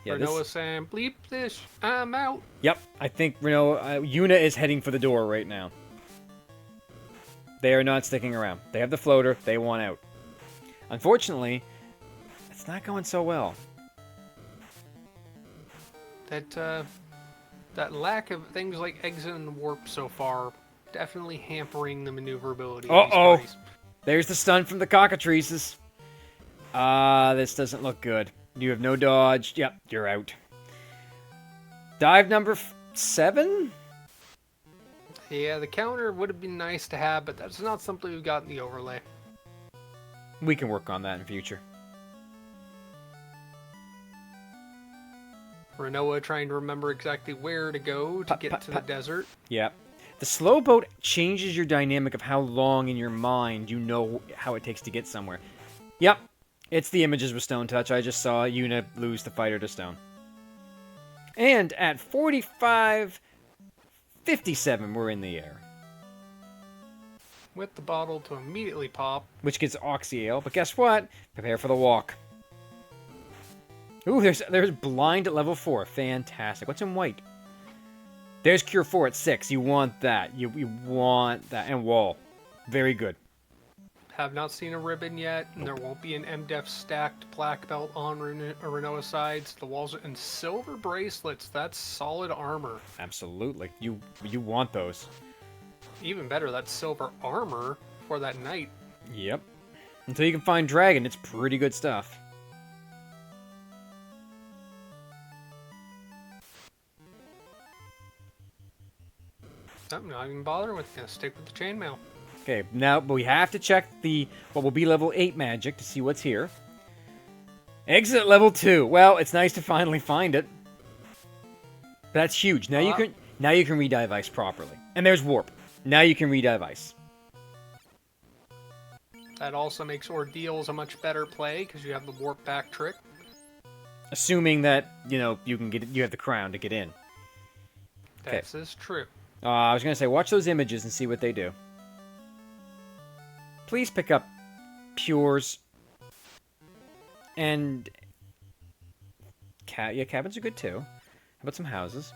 Yeah, Rinoa's saying, bleep this, I'm out. Yep, I think Yuna is heading for the door right now. They are not sticking around. They have the floater, they want out. Unfortunately, it's not going so well. That lack of things like exit and warp so far definitely hampering the maneuverability Uh-oh. of these parties. There's the stun from the cockatrices. This doesn't look good. You have no dodge. Yep, you're out. Dive number 7? Yeah, the counter would have been nice to have, but that's not something we've got in the overlay. We can work on that in future. Rinoa trying to remember exactly where to go to get to the desert. Yep. The slow boat changes your dynamic of how long in your mind you know how it takes to get somewhere. Yep. It's the images with Stone Touch. I just saw Yuna lose the fighter to Stone. And at 45:57, we're in the air. With the bottle to immediately pop. Which gets Oxy Ale, but guess what? Prepare for the walk. Ooh, there's Blind at level 4. Fantastic. What's in white? There's Cure 4 at 6. You want that. You want that. And Wall. Very good. Have not seen a ribbon yet, and there won't be an MDef stacked black belt on Rinoa sides. The walls and silver bracelets. That's solid armor. Absolutely. You want those. Even better, that's silver armor for that knight. Yep. Until you can find Dragon, it's pretty good stuff. I'm not even bothering with it. Gonna stick with the chainmail. Okay, now, but we have to check what will be level 8 magic to see what's here. Exit level 2. Well, it's nice to finally find it. That's huge. Now you can redive ice properly. And there's warp. Now you can redive ice. That also makes ordeals a much better play because you have the warp back trick. Assuming that, you have the crown to get in. This is true. I was going to say, watch those images and see what they do. Please pick up Pures. And... cabins are good too. How about some houses?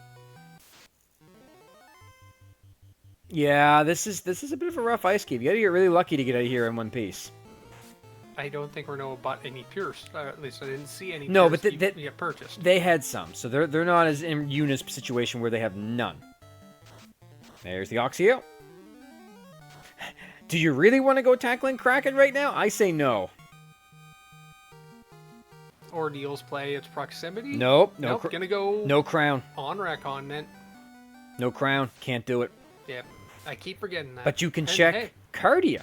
Yeah, this is a bit of a rough ice cave. You gotta get really lucky to get out of here in one piece. I don't think Rinoa bought any Pierce. At least I didn't see any. No, Pierce but get purchased. They had some, so they're not as in Yuna's situation where they have none. There's the Oxio. Do you really want to go tackling Kraken right now? I say no. Ordeals play its proximity. Nope. Gonna go. No crown. On Raconment. No crown. Can't do it. Yep. I keep forgetting that. But you can check Cardia.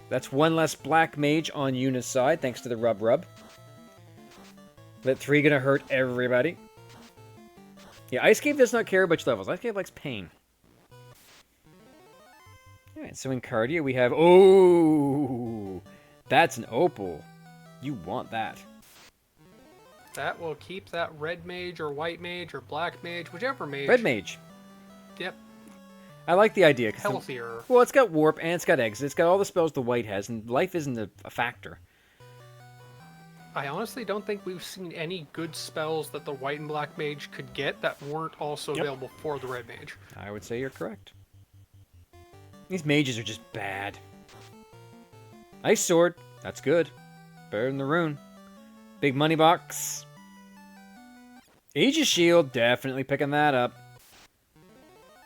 That's one less black mage on Yuna's side, thanks to the rub. But 3 gonna hurt everybody. Yeah, Ice Cave does not care about your levels. Ice Cave likes pain. Alright, so in Cardia we have... Oh! That's an opal. You want that. That will keep that red mage or white mage or black mage, whichever mage. Red mage. Yep. I like the idea. Healthier. Well, it's got warp and it's got exit. It's got all the spells the white has, and life isn't a factor. I honestly don't think we've seen any good spells that the white and black mage could get that weren't also available for the red mage. I would say you're correct. These mages are just bad. Ice Sword. That's good. Better than the rune. Big money box. Aegis Shield. Definitely picking that up.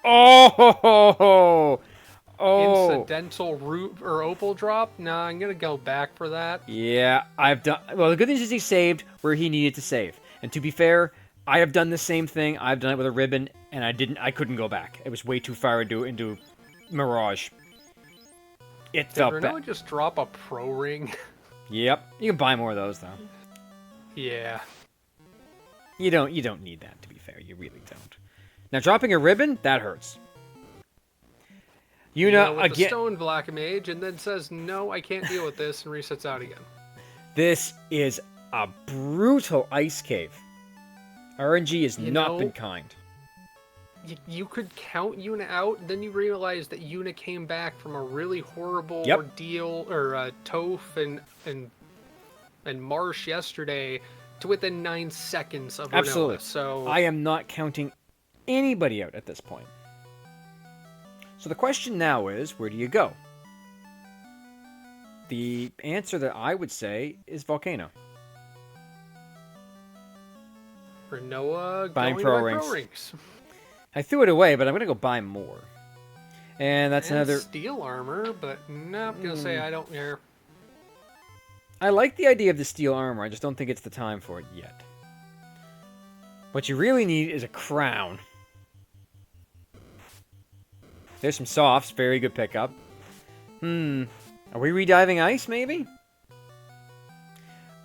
Oh! Incidental root or opal drop? Nah, I'm gonna go back for that. Yeah, I've done... Well, the good news is he saved where he needed to save. And to be fair, I have done the same thing. I've done it with a ribbon, and I couldn't go back. It was way too far into Mirage. It felt bad. Did Rinoa just drop a pro ring? Yep. You can buy more of those, though. Yeah. You don't need that, to be fair. You really don't. Now, dropping a ribbon, that hurts. Yuna, with again... the stone black mage, and then says, no, I can't deal with this, and resets out again. This is a brutal ice cave. RNG has not been kind. You could count Yuna out, then you realize that Yuna came back from a really horrible ordeal, or Toph and Marsh yesterday, to within 9 seconds of Rinoa. Absolutely. So I am not counting anybody out at this point. So the question now is, where do you go? The answer that I would say is Volcano. Rinoa buying going pro to buy rings. pro rings. I threw it away, but I'm going to go buy more. And that's another... steel armor, but no, I'm going to say I don't care. I like the idea of the steel armor, I just don't think it's the time for it yet. What you really need is a crown. There's some softs, very good pickup. Are we rediving ice, maybe?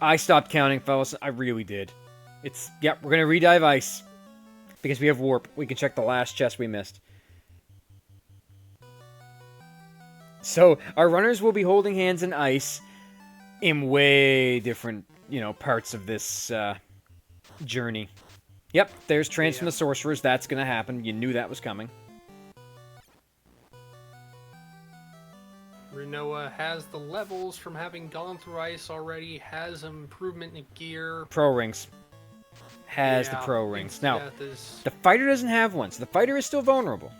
I stopped counting, fellas. I really did. Yep, we're going to redive ice. Because we have warp. We can check the last chest we missed. So, our runners will be holding hands in ice in way different, parts of this journey. Yep, there's Trance from the Sorcerers. That's going to happen. You knew that was coming. Rinoa has the levels from having gone through ice already, has improvement in gear. Pro rings. Has the pro rings. Now, is... the fighter doesn't have one, so the fighter is still vulnerable.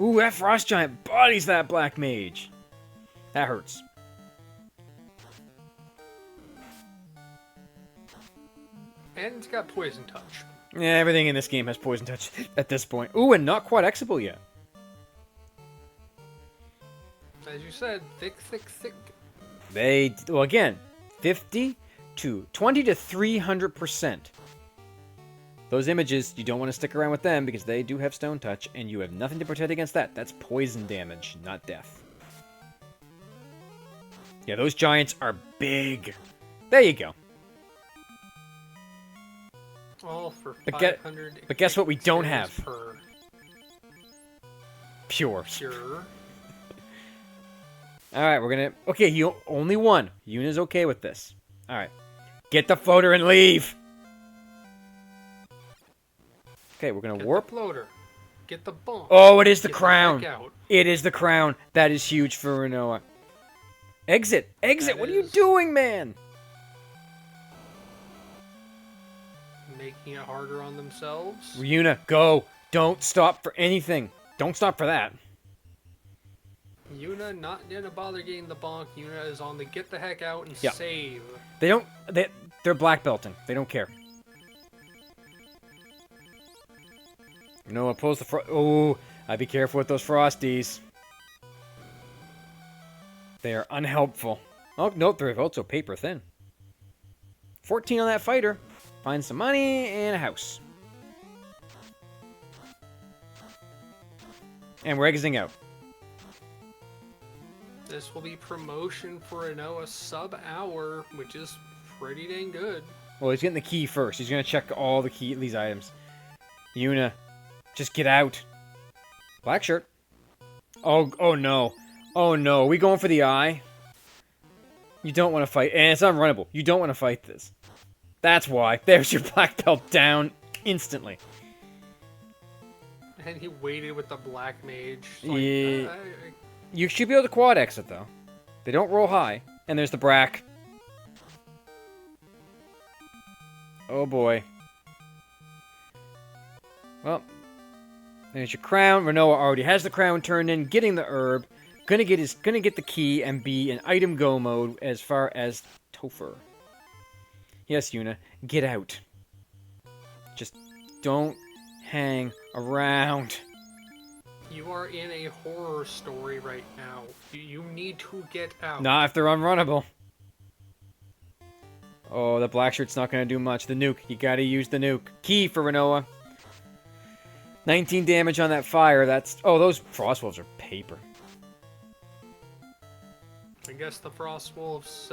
Ooh, that frost giant bodies that black mage. That hurts. And it's got poison touch. Yeah, everything in this game has poison touch at this point. Ooh, and not quite Exable yet. As you said, thick. Well, again, 20 to 300%. Those images, you don't want to stick around with them because they do have stone touch, and you have nothing to protect against that. That's poison damage, not death. Yeah, those giants are big. There you go. All for But 500. but guess what we don't have? Per Pure. pure. Alright, we're gonna... Okay, you only one. Yuna's okay with this. Alright. Get the floater and leave! Okay, we're gonna Get warp. the floater. Get the bump. Oh, it is the Get crown! heck out. It is the crown. That is huge for Rinoa. Exit! Exit! That What are you is- doing, man? Making it harder on themselves. Yuna, go! Don't stop for anything. Don't stop for that. Yuna not gonna bother getting the bonk. Yuna is on the get the heck out and Yeah. save. They don't... They're black belting. They don't care. Rinoa pulls the Oh, I'd be careful with those frosties. They are unhelpful. Oh, nope, they're also paper thin. 14 on that fighter. Find some money and a house. And we're exiting out. This will be promotion for Rinoa sub-hour, which is pretty dang good. Well, he's getting the key first. He's going to check all these items. Yuna, just get out. Black shirt. Oh no. Oh no. Are we going for the eye? You don't want to fight. And it's unrunnable. You don't want to fight this. That's why. There's your black belt down instantly. And he waited with the black mage. Like, Yeah. You should be able to quad exit, though. They don't roll high. And there's the brack. Oh, boy. Well, there's your crown. Rinoa already has the crown turned in, getting the herb. Gonna get the key and be in item go mode as far as Topher. Yes, Yuna, get out. Just don't hang around. You are in a horror story right now. You need to get out. Not if they're unrunnable. Oh, the black shirt's not gonna do much. The nuke, you gotta use the nuke. Key for Rinoa. 19 damage on that fire. That's... Oh, those frost wolves are paper. I guess the frost wolves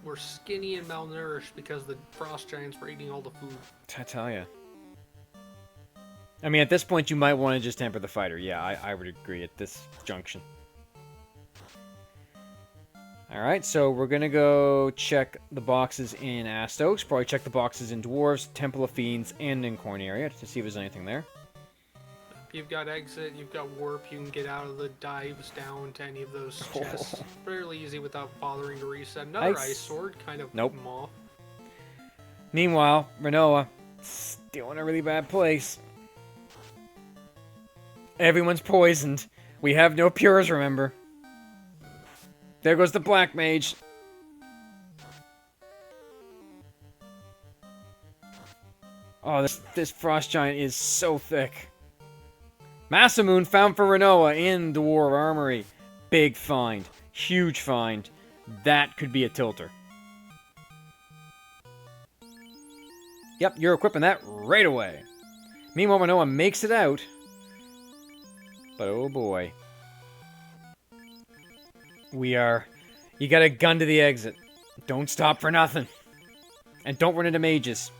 were skinny and malnourished because the frost giants were eating all the food. I tell ya. I mean, at this point, you might want to just temper the fighter. Yeah, I would agree at this junction. Alright, so we're gonna go check the boxes in Astos. Probably check the boxes in Dwarves, Temple of Fiends, and in Corneria to see if there's anything there. You've got exit, you've got warp, you can get out of the dives down to any of those chests fairly easy without bothering to reset. Another Ice. ice sword, kind of Nope. off. Meanwhile, Rinoa, still in a really bad place. Everyone's poisoned. We have no pures, remember. There goes the black mage. Oh, this frost giant is so thick. Masamune found for Rinoa in the War Armory. Big find. Huge find. That could be a tilter. Yep, you're equipping that right away. Meanwhile, Rinoa makes it out. But oh boy. You got a gun to the exit. Don't stop for nothing. And don't run into mages.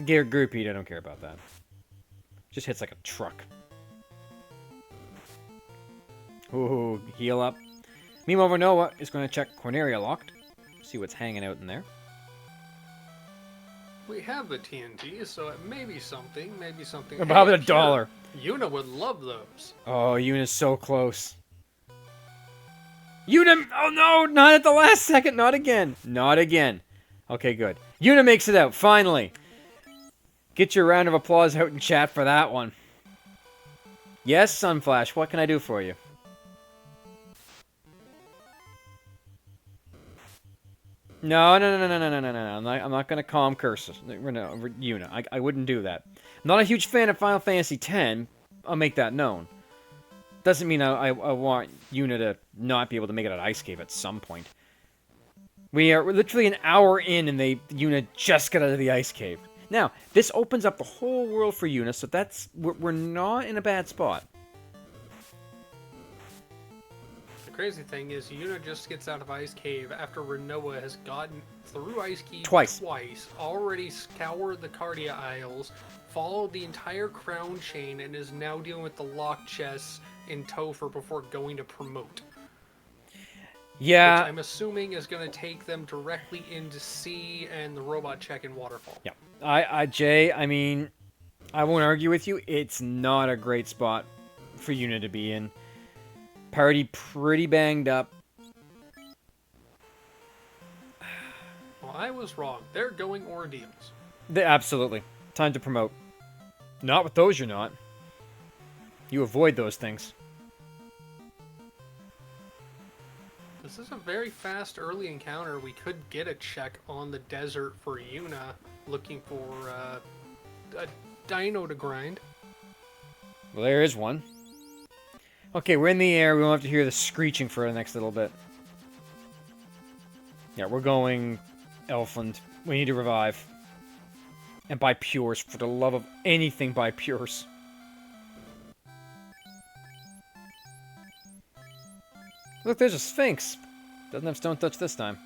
Gear groupie, I don't care about that. Just hits like a truck. Ooh, heal up. Meanwhile, Rinoa is going to check Corneria locked. See what's hanging out in there. We have the TNT, so it may be something, maybe something. About Hey, a dollar. Sure, Yuna would love those. Oh, Yuna's so close. Yuna! Oh no, not at the last second. Not again. Not again. Okay, good. Yuna makes it out, finally. Get your round of applause out in chat for that one. Yes, Sunflash, what can I do for you? No. I'm not gonna calm curses. No, Yuna. I wouldn't do that. I'm not a huge fan of Final Fantasy X. I'll make that known. Doesn't mean I want Yuna to not be able to make it at Ice Cave at some point. We're literally an hour in and Yuna just got out of the Ice Cave. Now, this opens up the whole world for Yuna, so we're not in a bad spot. The crazy thing is Yuna just gets out of Ice Cave after Rinoa has gotten through Ice Cave Twice, already scoured the Cardia Isles, followed the entire crown chain, and is now dealing with the lock chests in Topher before going to promote. Yeah. Which I'm assuming is going to take them directly into Sea and the robot check in Waterfall. Yeah. Jay, I mean, I won't argue with you. It's not a great spot for Yuna to be in. Party pretty banged up. Well, I was wrong. They're going ordeals. Absolutely. Time to promote. Not with those, you're not. You avoid those things. This is a very fast early encounter. We could get a check on the desert for Yuna, looking for a dino to grind. Well, there is one. Okay, we're in the air. We won't have to hear the screeching for the next little bit. Yeah, we're going Elfland. We need to revive. And buy Pures. For the love of anything, buy Pures. Look, there's a Sphinx. Doesn't have Stone Touch this time.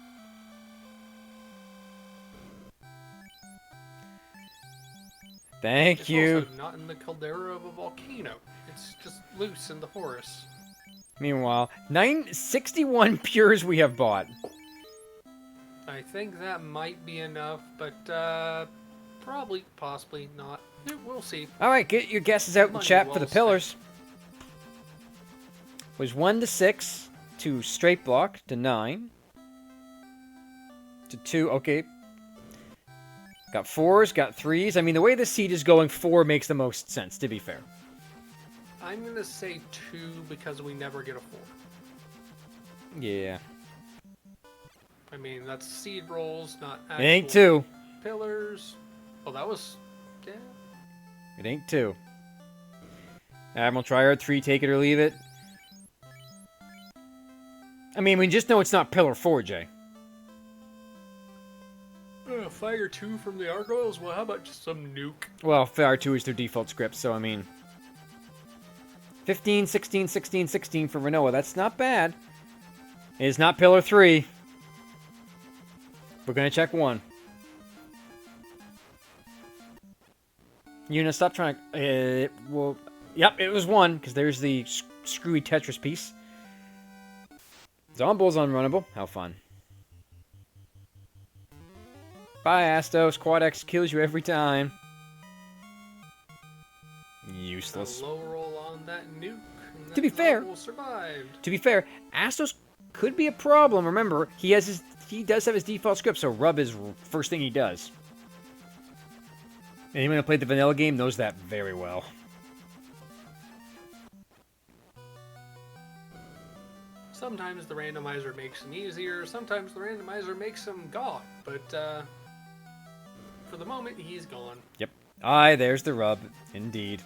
Thank you. It's also not in the caldera of a volcano. It's just loose in the forest. Meanwhile, 961 Pures we have bought. I think that might be enough, but probably, possibly not. We'll see. All right, get your guesses out in Money chat well for the spent. pillars. Was 1 to 6 to straight block to 9 to 2. Okay. Got 4s, got 3s. I mean, the way the seed is going, 4 makes the most sense, to be fair. I'm going to say 2 because we never get a 4. Yeah. I mean, that's seed rolls, not It ain't actual 2. pillars. Well, that was... Yeah. It ain't 2. Admiral Triad 3, take it or leave it. I mean, we just know it's not pillar 4, Jay. Fire 2 from the Argoyles? Well, how about just some nuke? Well, Fire 2 is their default script, so I mean... 15, 16, 16, 16 for Rinoa. That's not bad. It is not pillar 3. We're going to check 1. Yuna, stop trying to... well, yep, it was 1, because there's the screwy Tetris piece. Zombo's unrunnable. How fun. Bye, Astos. Quad X kills you every time. Useless. A low roll on that nuke. And To be that fair- noble survived. To be fair, Astos could be a problem. Remember, he does have his default script, so rub is first thing he does. Anyone who played the vanilla game knows that very well. Sometimes the randomizer makes him easier, sometimes the randomizer makes him gone, but for the moment, he's gone. Yep. Aye, there's the rub. Indeed.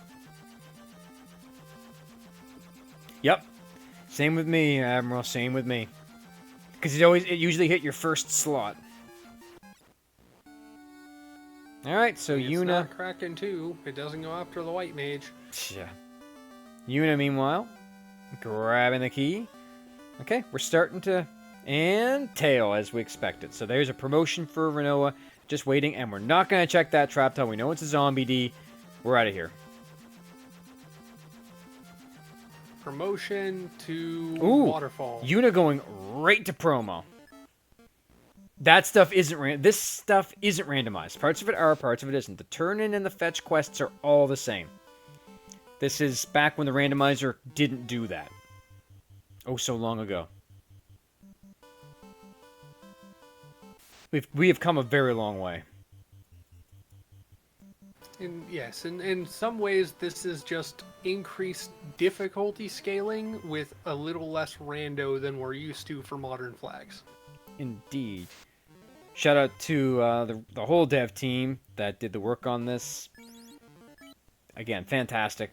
Yep. Same with me, Admiral. Same with me. Because it usually hit your first slot. Alright, so It's Yuna... not Kraken 2, it doesn't go after the white mage. Yeah. Yuna, meanwhile, grabbing the key. Okay, we're starting to... And tail, as we expected. So there's a promotion for Rinoa. Just waiting, and we're not going to check that trap till we know it's a zombie D. We're out of here. Promotion to Ooh, Waterfall. Yuna going right to promo. That stuff isn't this stuff isn't randomized. Parts of it are, parts of it isn't. The turn-in and the fetch quests are all the same. This is back when the randomizer didn't do that. Oh, so long ago. We have come a very long way. And yes, in some ways, this is just increased difficulty scaling with a little less rando than we're used to for modern flags. Indeed. Shout out to the whole dev team that did the work on this. Again, fantastic.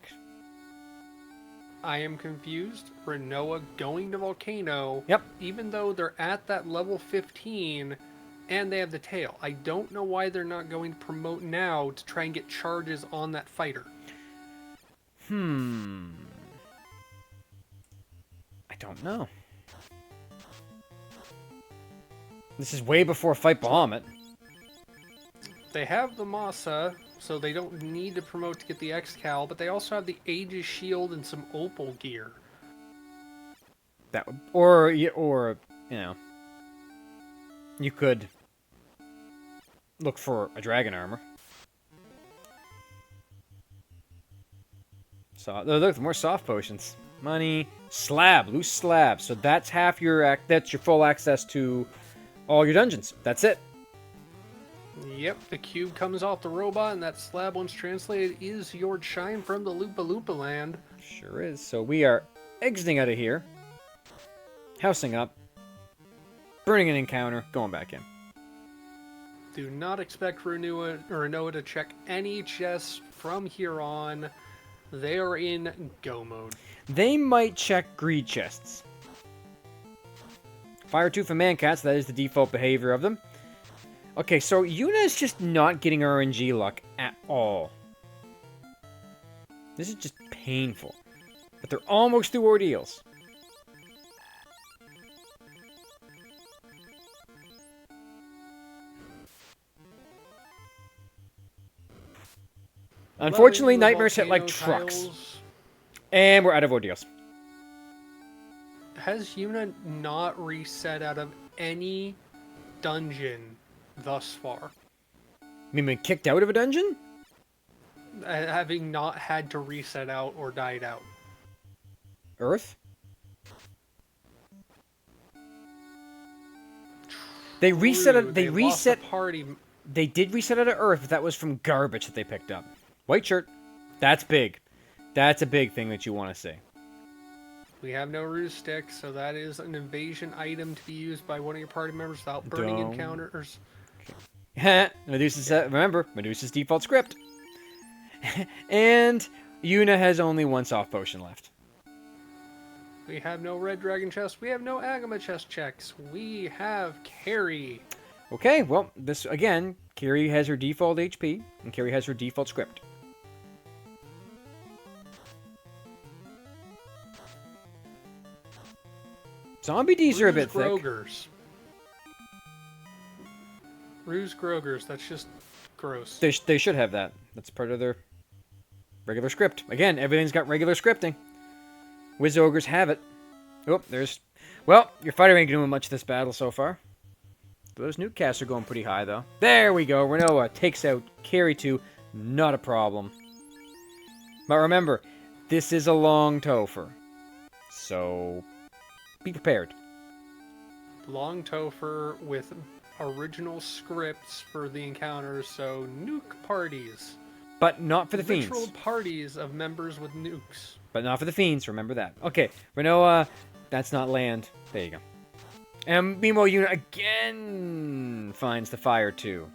I am confused. Rinoa going to Volcano. Yep. Even though they're at that level 15, and they have the tail. I don't know why they're not going to promote now to try and get charges on that fighter. I don't know. This is way before Fight Bahamut. They have the Masa, so they don't need to promote to get the X-Cal, but they also have the Aegis Shield and some Opal gear. That would, or you know, you could look for a dragon armor. So look, more soft potions, money, slab, loose slab. So that's half your that's your full access to all your dungeons. That's it. Yep, the cube comes off the robot, and that slab, once translated, is your chime from the Loompa Loompa land. Sure is. So we are exiting out of here, housing up, burning an encounter, going back in. Do not expect Rinoa to check any chests from here on. They are in go mode. They might check greed chests. Fire tooth and mancats, that is the default behavior of them. Okay, so Yuna is just not getting RNG luck at all. This is just painful. But they're almost through ordeals. Unfortunately, nightmares hit like trucks. Tiles. And we're out of ordeals. Has Yuna not reset out of any dungeon thus far? You mean been kicked out of a dungeon? Having not had to reset out or died out. Earth? They reset it. They reset. Party. They did reset out of Earth, but that was from garbage that they picked up. White shirt. That's big. That's a big thing that you want to see. We have no ruse stick, so that is an invasion item to be used by one of your party members without burning encounters. Medusa's remember Medusa's default script. And Yuna has only one soft potion left. We have no red dragon chest. We have no Agama chest checks. We have Carrie. Okay, well, this again, Carrie has her default HP, and Carrie has her default script. Zombie Ds are a bit thick. Ruse Grogers, that's just gross. They should have that. That's part of their regular script. Again, everything's got regular scripting. Wiz Ogres have it. Oh, there's... Well, your fighter ain't doing much this battle so far. Those nuke casts are going pretty high, though. There we go. Rinoa takes out Carry 2. Not a problem. But remember, this is a long Topher. So, be prepared. Long Topher with original scripts for the encounters, so nuke parties. But not for the Fiends. Literal parties of members with nukes. But not for the Fiends, remember that. Okay, Rinoa, that's not land. There you go. And meanwhile, Yuna again finds the fire too.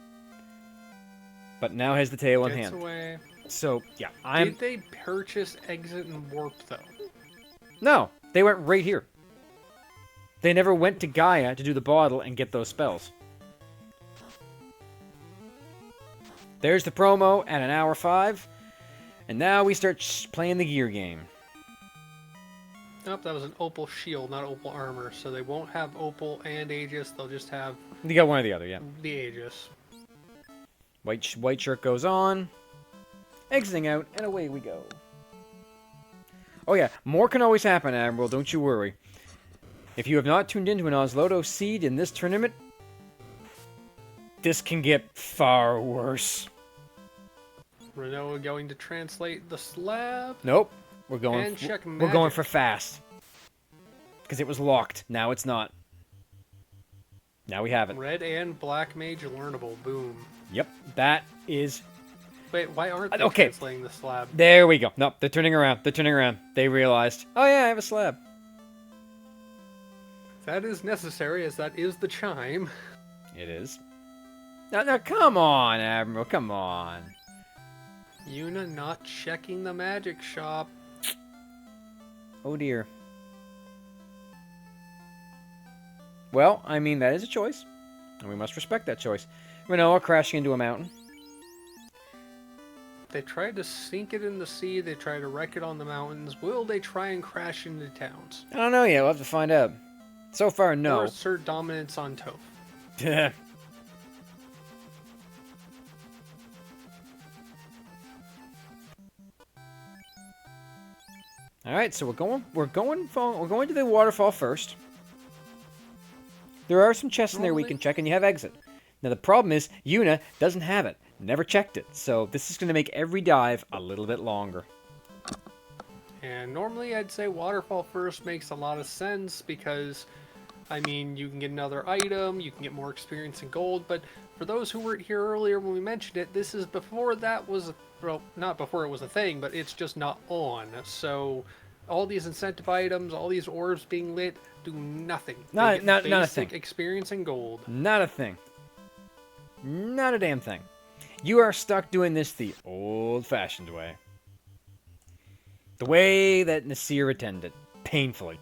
But now has the tail in hand. Away. So, yeah, Did they purchase exit and warp, though? No, they went right here. They never went to Gaia to do the bottle and get those spells. There's the promo at 1:05. And now we start playing the gear game. Nope, that was an Opal shield, not Opal armor. So they won't have Opal and Aegis. They'll just have... You got one or the other, yeah. The Aegis. White shirt goes on. Exiting out, and away we go. Oh yeah, more can always happen, Admiral, don't you worry. If you have not tuned into an Osloto seed in this tournament, this can get far worse. Rinoa going to translate the slab. Nope. We're going and check we're going for fast. Because it was locked. Now it's not. Now we have it. Red and black mage learnable. Boom. Yep. That is... Wait, why aren't they translating the slab? There we go. Nope, they're turning around. They're turning around. They realized, oh yeah, I have a slab. That is necessary, as that is the chime. It is. Now come on, Admiral. Come on. Yuna not checking the magic shop. Oh dear. Well, I mean, that is a choice. And we must respect that choice. Rinoa crashing into a mountain. They tried to sink it in the sea. They tried to wreck it on the mountains. Will they try and crash into towns? I don't know yet. We'll have to find out. So far, no. Or assert dominance on Toph. All right, so we're going to the waterfall first. There are some chests in there we can check, and you have exit. Now the problem is Yuna doesn't have it. Never checked it, so this is going to make every dive a little bit longer. And normally I'd say waterfall first makes a lot of sense because, I mean, you can get another item, you can get more experience in gold, but for those who weren't here earlier when we mentioned it, this is before that was, well, not before it was a thing, but it's just not on. So all these incentive items, all these orbs being lit, do nothing. Not a thing. Experience in gold. Not a thing. Not a damn thing. You are stuck doing this the old-fashioned way. The way that Nasir attended. Painfully.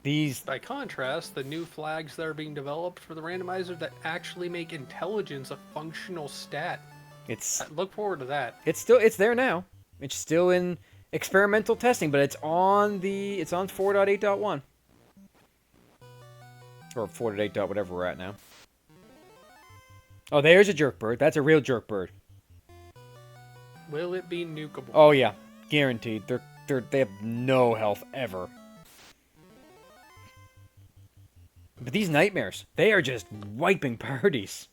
These... By contrast, the new flags that are being developed for the randomizer that actually make intelligence a functional stat. It's... Look forward to that. It's there now. It's still in experimental testing, but it's on 4.8.1. Or 4.8. Whatever we're at now. Oh, there's a jerk bird. That's a real jerk bird. Will it be nukeable? Oh yeah, guaranteed. They have no health ever. But these nightmares, they are just wiping parties.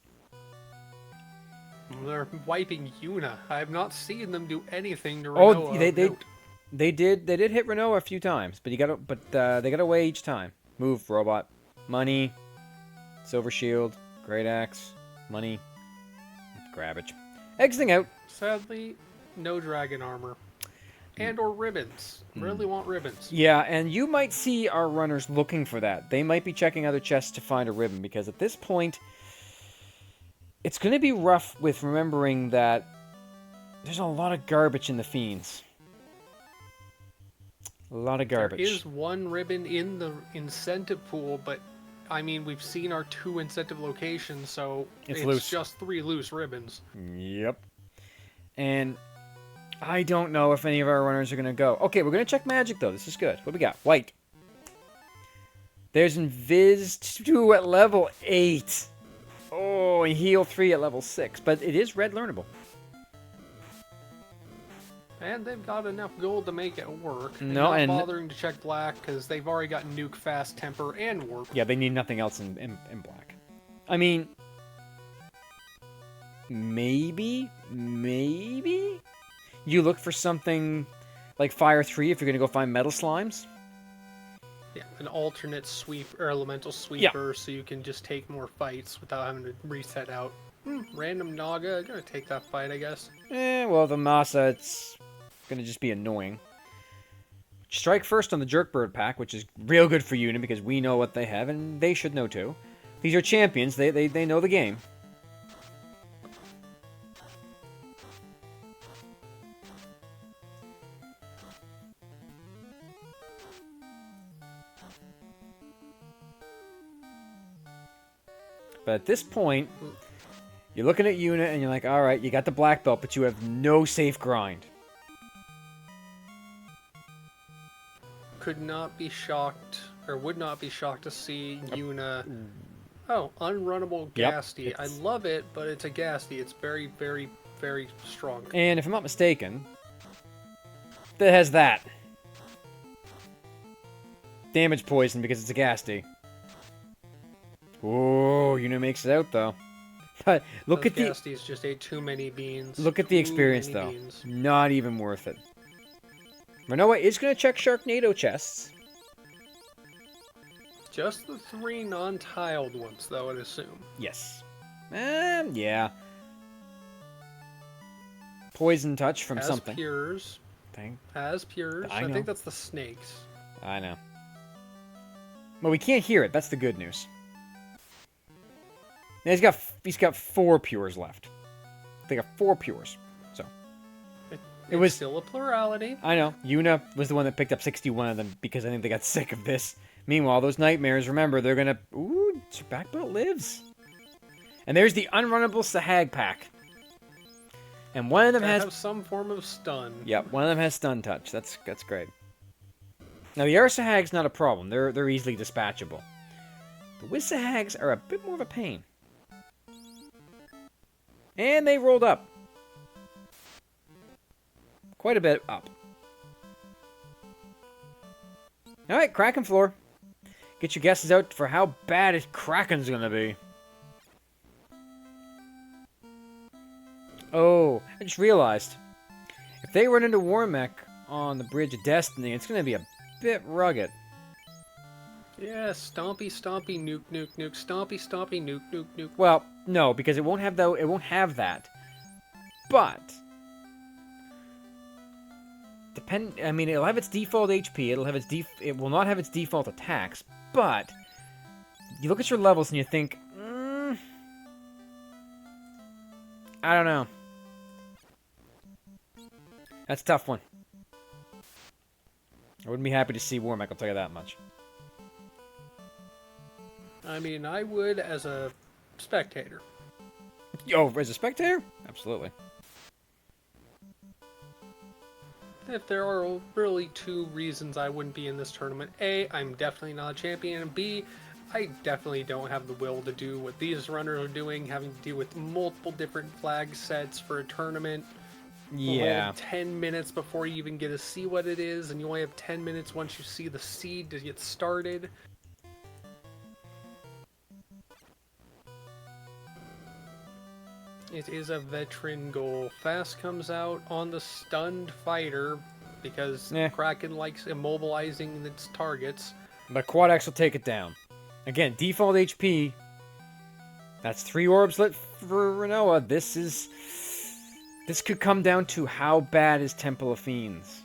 They're wiping Yuna. I have not seen them do anything to Oh, Rinoa. they did hit Rinoa a few times, but they got away each time. Move, robot. Money. Silver shield. Great axe. Money. Grabbage. Exiting out. Sadly, no dragon armor. And or ribbons. Really want ribbons. Yeah, and you might see our runners looking for that. They might be checking other chests to find a ribbon, because at this point, it's going to be rough with remembering that there's a lot of garbage in the Fiends. A lot of garbage. There is one ribbon in the incentive pool, but I mean, we've seen our 2 incentive locations, so it's loose. just 3 loose ribbons. Yep. And I don't know if any of our runners are going to go. Okay, we're going to check magic, though. This is good. What we got? White. There's Invis 2 at level 8. Oh, and Heal 3 at level 6. But it is red learnable. And they've got enough gold to make it work. No, not and bothering to check black because they've already got nuke, fast, temper, and warp. Yeah, they need nothing else in black. I mean, maybe you look for something like Fire 3 if you're going to go find metal slimes. Yeah, an alternate sweep or elemental sweeper, so you can just take more fights without having to reset out. Random Naga, gonna take that fight, I guess. Well, the Masa, it's gonna just be annoying. Strike first on the Jerkbird pack, which is real good for Yuna because we know what they have, and they should know too. These are champions, they know the game. But at this point, you're looking at Yuna and you're like, alright, you got the black belt, but you have no safe grind. Could not be shocked, or would not be shocked to see Yuna. Oh, unrunnable Ghasty. Yep, I love it, but it's a Ghasty. It's very, very, very strong. And if I'm not mistaken, that has that. Damage poison because it's a Ghasty. Whoa, Yuna makes it out though. But look at the Ghasties just ate too many beans. Look at the experience though. Beans. Not even worth it. Rinoa is going to check Sharknado chests. Just the 3 non-tiled ones, though, I'd assume. Yes. Yeah. Poison touch from something. Pures. As pures. I think that's the snakes. I know. Well, we can't hear it. That's the good news. Now he's got 4 pures left. They got 4 pures. So it was still a plurality. I know. Yuna was the one that picked up 61 of them because I think they got sick of this. Meanwhile, those nightmares, remember, they're gonna... Ooh, your back belt lives. And there's the unrunnable Sahag pack. And one of them has... have some form of stun. Yep, one of them has stun touch. That's great. Now, the Sahag's not a problem. They're easily dispatchable. The Wiz Sahags are a bit more of a pain. And they rolled up. Quite a bit up. Alright, Kraken floor. Get your guesses out for how bad Kraken's gonna be. Oh, I just realized. If they run into Warmech on the Bridge of Destiny, it's gonna be a bit rugged. Yeah, stompy, stompy, nuke, nuke, nuke, stompy, stompy, nuke, nuke, nuke. Well, no, because it won't have that. But I mean, it'll have its default HP. It will not have its default attacks. But you look at your levels and you think, I don't know. That's a tough one. I wouldn't be happy to see Warmech, I'll tell you that much. I mean, I would as a spectator. Yo, as a spectator? Absolutely. If there are really two reasons I wouldn't be in this tournament. A, I'm definitely not a champion. And B, I definitely don't have the will to do what these runners are doing, having to deal with multiple different flag sets for a tournament. You only have 10 minutes before you even get to see what it is, and you only have 10 minutes once you see the seed to get started. It is a veteran goal. Fast comes out on the stunned fighter because Kraken likes immobilizing its targets. But Quad X will take it down. Again, default HP. That's 3 orbs lit for Rinoa. This could come down to how bad is Temple of Fiends.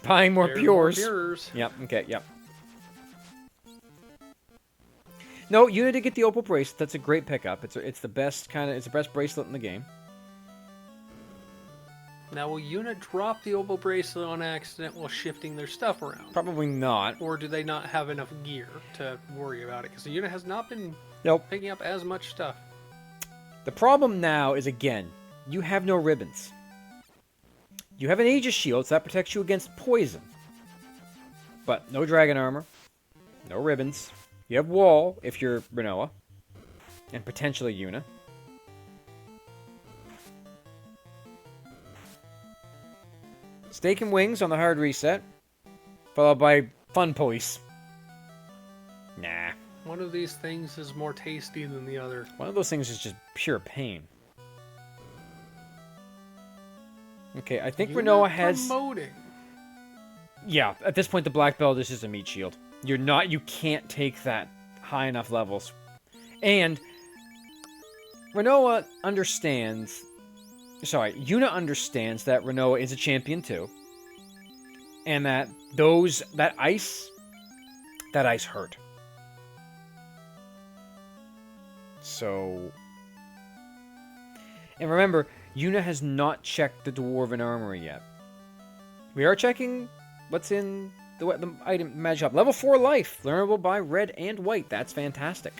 Buying more Pures. Yep, okay, yep. No, Yuna did get the Opal Bracelet. That's a great pickup. It's the best it's the best bracelet in the game. Now, will Yuna drop the Opal Bracelet on accident while shifting their stuff around? Probably not. Or do they not have enough gear to worry about it? Because Yuna has not been picking up as much stuff. The problem now is, again, you have no ribbons. You have an Aegis Shield, so that protects you against poison. But no Dragon Armor. No ribbons. You have Wall, if you're Rinoa. And potentially Yuna. Steak and Wings on the hard reset. Followed by Fun Police. Nah. One of these things is more tasty than the other. One of those things is just pure pain. Okay, I think Rinoa has... promoting. Yeah, at this point the black belt is just a meat shield. You can't take that high enough levels. And Rinoa understands... Sorry, Yuna understands that Rinoa is a champion too. And that that ice hurt. So... And remember, Yuna has not checked the Dwarven Armory yet. We are checking what's in the item magic shop. Level 4 life, learnable by red and white. That's fantastic.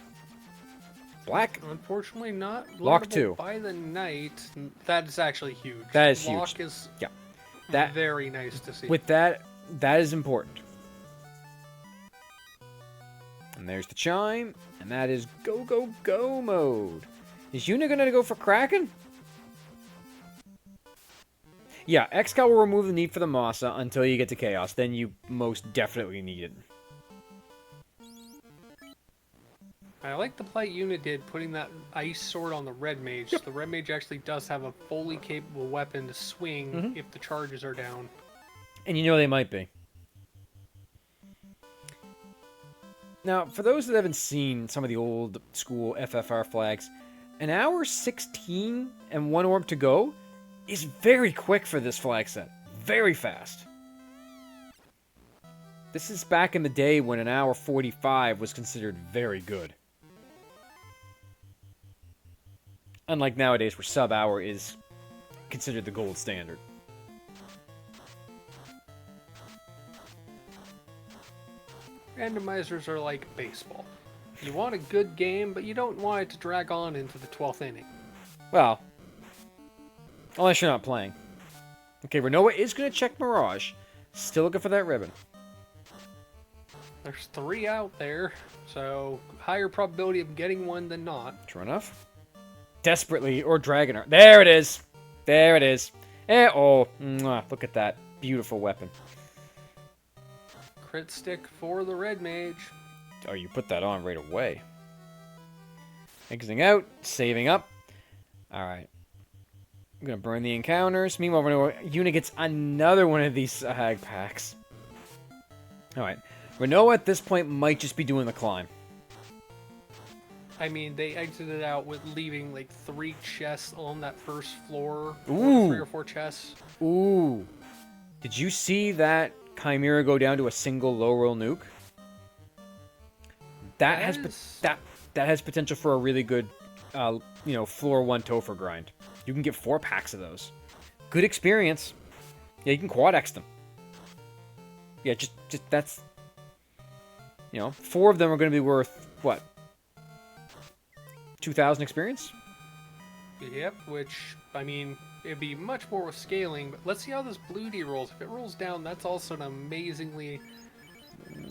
Black. Unfortunately not Lock learnable 2. by the night. That is actually huge. That is huge. Lock is that, very nice to see. With that is important. And there's the chime, and that is go, go, go mode. Is Yuna going to go for Kraken? Yeah, Excal will remove the need for the Masa until you get to Chaos. Then you most definitely need it. I like the play Yuna did, putting that ice sword on the red mage. Yep. The red mage actually does have a fully capable weapon to swing if the charges are down. And you know they might be. Now, for those that haven't seen some of the old school FFR flags, an hour 16 and 1 orb to go is very quick for this flag set. Very fast. This is back in the day when an hour 45 was considered very good. Unlike nowadays where sub-hour is considered the gold standard. Randomizers are like baseball. You want a good game, but you don't want it to drag on into the 12th inning. Well, unless you're not playing. Okay, Rinoa is going to check Mirage. Still looking for that ribbon. There's 3 out there, so higher probability of getting one than not. True enough. Desperately, or Dragonar. There it is. There it is. Oh, look at that beautiful weapon. Crit stick for the red mage. Oh, you put that on right away. Exiting out, saving up. Alright. I'm going to burn the encounters. Meanwhile, Yuna gets another one of these hag packs. Alright. Rinoa at this point might just be doing the climb. I mean, they exited out with leaving like 3 chests on that first floor. Ooh. 3 or 4 chests. Ooh. Did you see that Chimera go down to a single low roll nuke? That has potential for a really good, floor 1 Topher grind. You can get 4 packs of those. Good experience. Yeah, you can quad X them. Yeah, just that's, 4 of them are going to be worth what? 2,000 experience? Yep, which, I mean, it'd be much more with scaling, but let's see how this blue D rolls. If it rolls down, that's also an amazingly,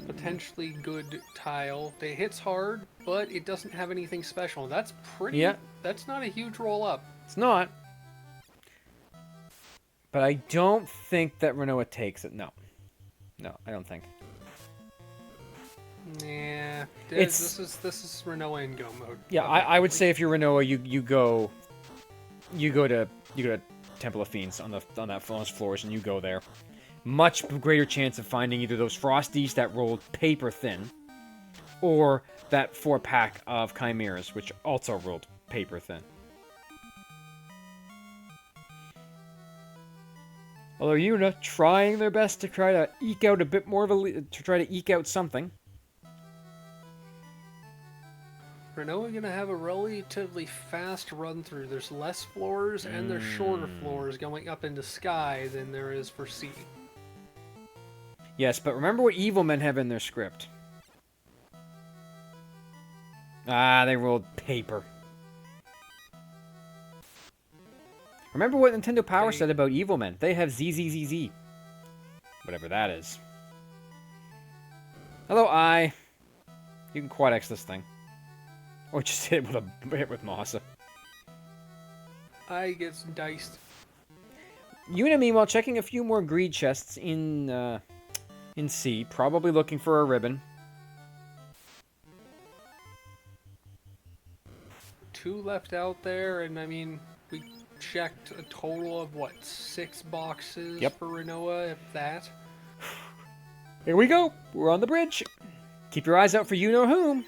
potentially good tile. It hits hard, but it doesn't have anything special. That's pretty, that's not a huge roll up. It's not. But I don't think that Rinoa takes it. No. No, I don't think. Nah, this is Rinoa in go mode. Yeah, I would say if you're Rinoa, you go to Temple of Fiends on those floors, and you go there. Much greater chance of finding either those Frosties that rolled paper thin, or that 4-pack of Chimeras, which also rolled paper thin. Although Yuna trying their best to try to eke out a bit more of to eke out something. Rinoa gonna have a relatively fast run through. There's less floors and there's shorter floors going up into sky than there is for sea. Yes, but remember what evil men have in their script. Ah, they rolled paper. Remember what Nintendo Power said about evil men. They have ZZZZ. Whatever that is. Hello, I. You can quad X this thing. Or just hit it with Masa. I gets diced. Yuna, meanwhile, checking a few more greed chests in C. Probably looking for a ribbon. 2 left out there, and I mean, we checked a total of, what, 6 boxes for Rinoa, if that? Here we go. We're on the bridge. Keep your eyes out for you know whom.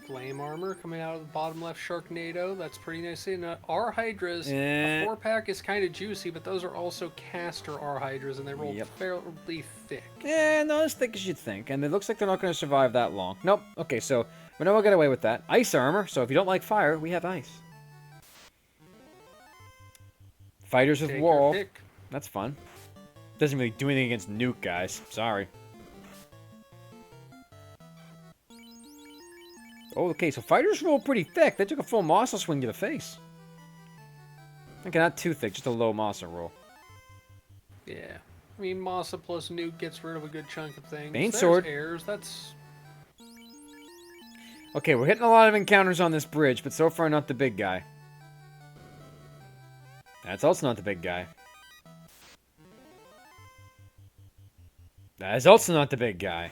Flame armor coming out of the bottom left Sharknado. That's pretty nice. And R Hydras, a 4-pack is kind of juicy, but those are also caster R Hydras, and they roll fairly thick. Yeah, not as thick as you'd think, and it looks like they're not going to survive that long. Nope. Okay, so Rinoa got away with that. Ice armor, so if you don't like fire, we have ice. Fighters with wall. That's fun. Doesn't really do anything against nuke guys. Sorry. Oh, okay, so fighters roll pretty thick. They took a full Masa swing to the face. Okay, not too thick, just a low Masa roll. Yeah. I mean, Masa plus nuke gets rid of a good chunk of things. Bane sword. Airs, that's... Okay, we're hitting a lot of encounters on this bridge, but so far not the big guy. That's also not the big guy. That is also not the big guy.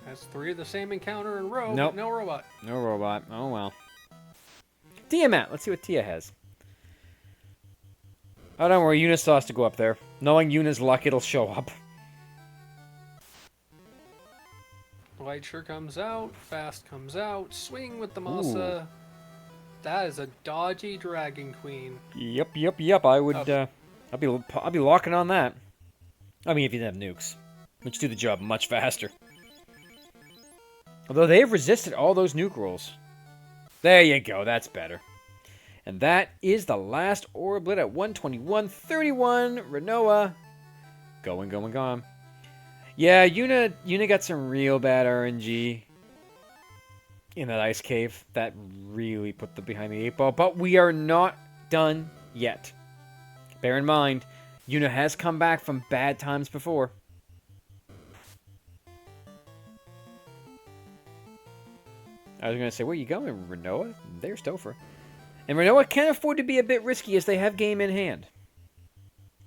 That's 3 of the same encounter in a row, nope. But no robot. No robot. Oh, well. Tiamat. Let's see what Tia has. Oh, don't worry. Yuna still has to go up there. Knowing Yuna's luck, it'll show up. Light sure comes out. Fast comes out. Swing with the Masa. Ooh. That is a dodgy Dragon Queen. Yep. I would, I'll be locking on that. I mean, if you didn't have nukes. Which do the job much faster. Although they've resisted all those nuke rolls. There you go, that's better. And that is the last orblet at 121.31. Rinoa. Going. Yeah, Yuna got some real bad RNG in that ice cave. That really put them behind the 8 ball. But we are not done yet. Bear in mind, Yuna has come back from bad times before. I was going to say, where you going, Rinoa? There's Topher. And Rinoa can afford to be a bit risky as they have game in hand.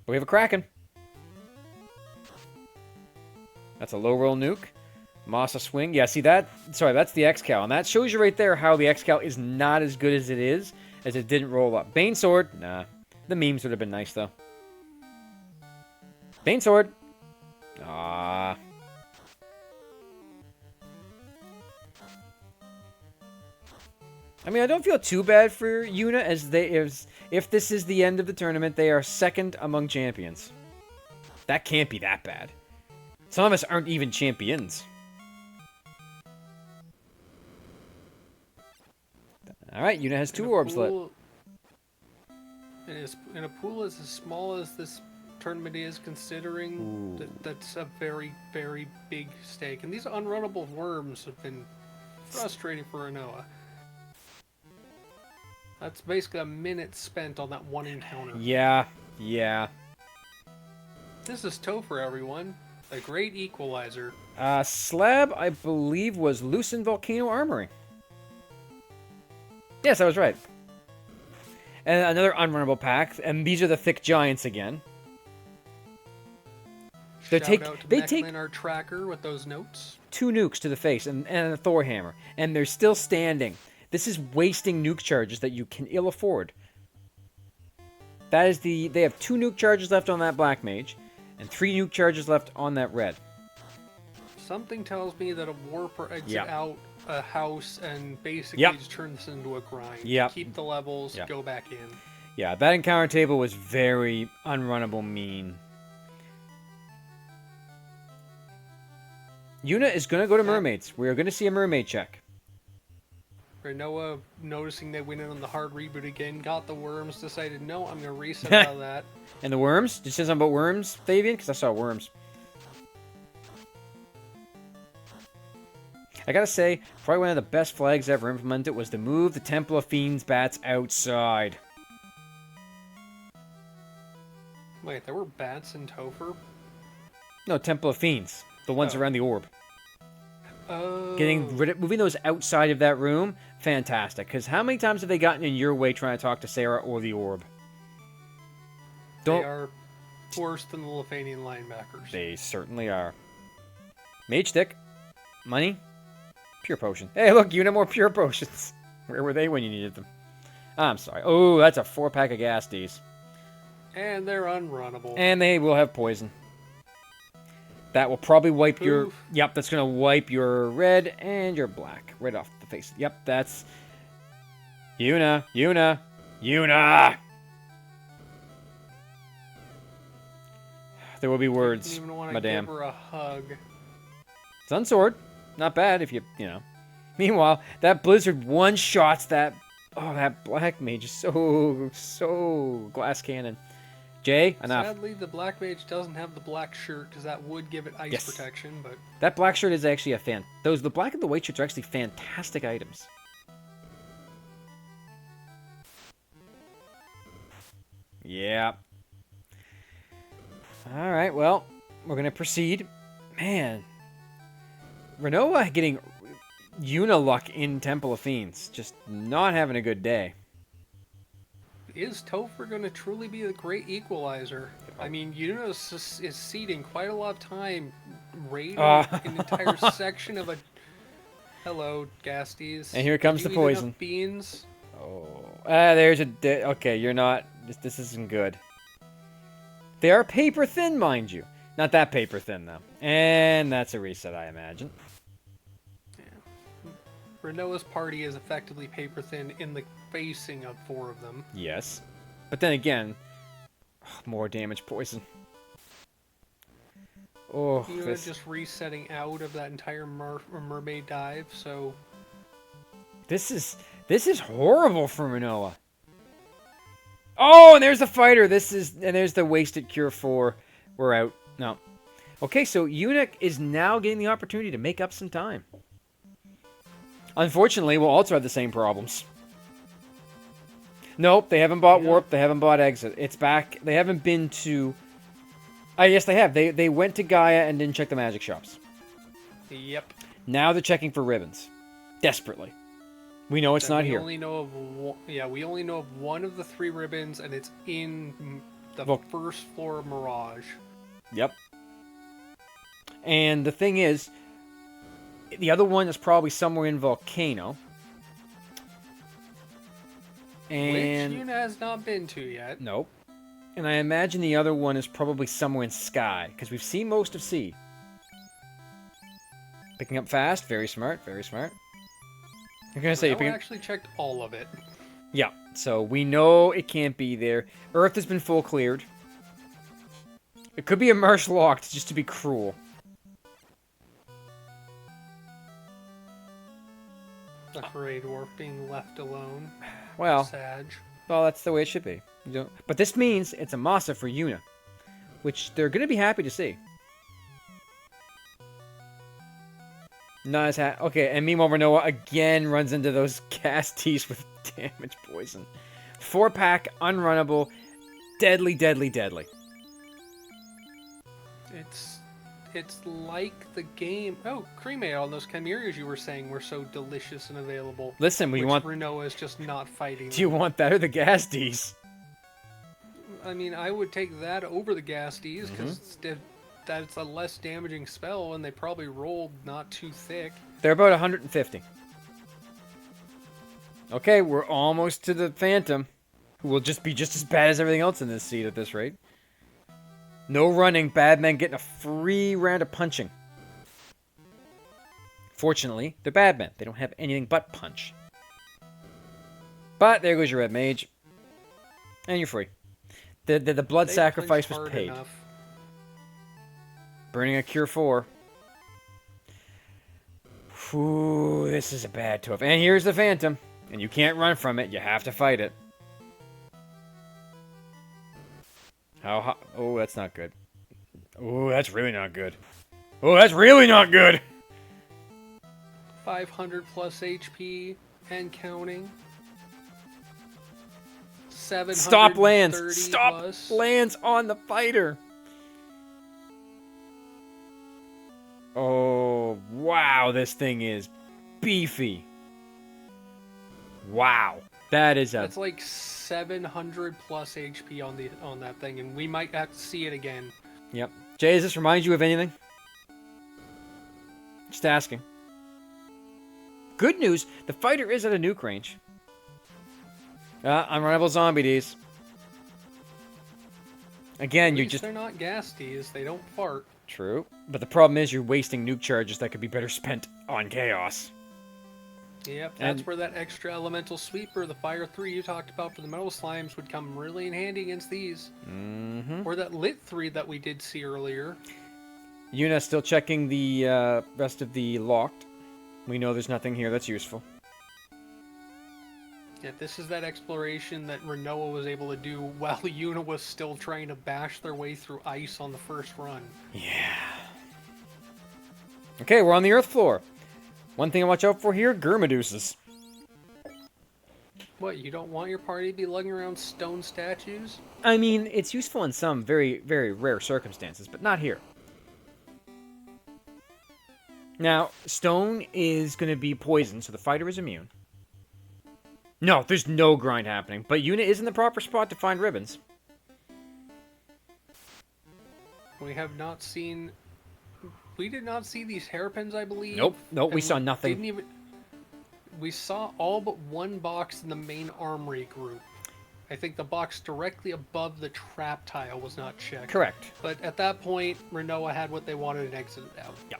But we have a Kraken. That's a low roll nuke. Masa swing. Yeah, see that? Sorry, that's the X-Cal. And that shows you right there how the X-Cal is not as good as it didn't roll up. Bane Sword. Nah. The memes would have been nice, though. Bane Sword. Ah. I mean, I don't feel too bad for Yuna as if this is the end of the tournament, they are second among champions. That can't be that bad. Some of us aren't even champions. All right, Yuna has 2 orbs left. In a pool as small as this tournament is, considering that's a very, very big stake. And these unrunnable worms have been frustrating for Rinoa. That's basically a minute spent on that one encounter. Yeah. This is Topher, everyone. The great equalizer. Slab, I believe, was Loosen Volcano Armory. Yes, I was right. And another unrunnable pack, and these are the thick giants again. Shout out to Mechlin, our tracker, with those notes. 2 nukes to the face and a Thor hammer, and they're still standing. This is wasting nuke charges that you can ill afford. That is they have 2 nuke charges left on that black mage, and 3 nuke charges left on that red. Something tells me that a warper exit out a house and basically just turn this into a grind. Keep the levels, go back in. Yeah, that encounter table was very unrunnable mean. Yuna is going to go to mermaids. We are going to see a mermaid check. Rinoa, noticing they went in on the hard reboot again, got the worms, decided, no, I'm going to reset out of that. And the worms? Did you say something about worms, Fabian? Because I saw worms. I gotta say, probably one of the best flags ever implemented was to move the Temple of Fiends bats outside. Wait, there were bats in Topher? No, Temple of Fiends. The ones around the orb. Oh. Moving those outside of that room, fantastic. Because how many times have they gotten in your way trying to talk to Sarah or the orb? They are worse than the Lefanian linebackers. They certainly are. Mage stick. Money. Pure potion. Hey, look, you know more pure potions. Where were they when you needed them? I'm sorry. Oh, that's a 4-pack of Gasties. And they're unrunnable. And they will have poison. That will probably wipe your... Yep, that's going to wipe your red and your black right off the face. Yep, that's... Yuna! There will be words, I don't even want to madame. give her a hug. Sun Sword. Not bad if you know. Meanwhile, that Blizzard one-shots that... Oh, that Black Mage is so glass cannon. Jay, enough. Sadly, the Black Mage doesn't have the black shirt, because that would give it ice protection, but... That black shirt is actually a fan... The black and the white shirts are actually fantastic items. Yeah. Alright, well, we're going to proceed. Man. Rinoa getting Yuna luck in Temple of Fiends. Just not having a good day. Is Topher going to truly be the great equalizer? I mean, Yuna is ceding quite a lot of time raiding an entire section of a... Hello, Gasties. And here comes the poison. Beans? Oh. There's a... Okay, you're not... This isn't good. They are paper thin, mind you. Not that paper thin, though. And that's a reset, I imagine. Rinoa's party is effectively paper thin in the facing of 4 of them. Yes. But then again, more damage poison. Oh, Yuna just resetting out of that entire mermaid dive, so... This is horrible for Rinoa. Oh, and there's the fighter. And there's the wasted cure 4. We're out. No. Okay, so Yuna is now getting the opportunity to make up some time. Unfortunately, we'll also have the same problems. Nope, they haven't bought Warp, they haven't bought Exit. It's back. They haven't been to... yes, they have. They went to Gaia and didn't check the magic shops. Yep. Now they're checking for ribbons. Desperately. We know it's not here. We only know of one of the 3 ribbons, and it's in the first floor of Mirage. Yep. And the thing is, the other one is probably somewhere in Volcano. And which Yuna has not been to yet. Nope. And I imagine the other one is probably somewhere in Sky, because we've seen most of Sea. Picking up fast, very smart, very smart. I'm gonna say I actually checked all of it. Yeah, so we know it can't be there. Earth has been full cleared. It could be a marsh locked, just to be cruel. A Grey Dwarf being left alone. Well, Sag. Well, that's the way it should be. But this means it's a Masa for Yuna, which they're going to be happy to see. Not as okay, and meanwhile, Rinoa again runs into those Casties with damage poison. 4-pack, unrunnable, deadly, deadly, deadly. It's like the game. Oh, cremate on those chimeras you were saying were so delicious and available. Listen, Rinoa is just not fighting. Do you want that or the Gasties? I mean, I would take that over the Gasties because that's a less damaging spell, and they probably rolled not too thick. They're about 150. Okay, we're almost to the Phantom, who will just be just as bad as everything else in this seed at this rate. No running, bad men getting a free round of punching. Fortunately, they're bad men. They don't have anything but punch. But there goes your red mage. And you're free. The blood sacrifice was paid. Enough. Burning a cure 4. Ooh, this is a bad tough. And here's the Phantom. And you can't run from it. You have to fight it. Oh, that's not good. Oh, that's really not good. Oh, that's really not good. 500 plus HP and counting. 730 Stop lands. Stop plus. Lands on the fighter. Oh, wow, this thing is beefy. Wow. That's like 700 plus HP on that thing, and we might have to see it again. Yep. Jay, does this remind you of anything? Just asking. Good news, the fighter is at a nuke range. Unrunnable zombie Ds. Again, they're not Gasties, they don't fart. True. But the problem is you're wasting nuke charges that could be better spent on Chaos. Yep, that's where that extra elemental sweeper, the Fire 3 you talked about for the metal slimes, would come really in handy against these. Mm-hmm. Or that Lit 3 that we did see earlier. Yuna still checking the rest of the locked. We know there's nothing here that's useful. Yeah, this is that exploration that Rinoa was able to do while Yuna was still trying to bash their way through ice on the first run. Yeah. Okay, we're on the Earth floor. One thing to watch out for here, Gurmaduses. What, you don't want your party to be lugging around stone statues? I mean, it's useful in some very, very rare circumstances, but not here. Now, stone is going to be poison, so the fighter is immune. No, there's no grind happening, but Yuna is in the proper spot to find ribbons. We have not seen... We did not see these hairpins, I believe. Nope, we saw nothing. We saw all but one box in the main armory group. I think the box directly above the trap tile was not checked. Correct. But at that point, Rinoa had what they wanted and exited out. Yeah.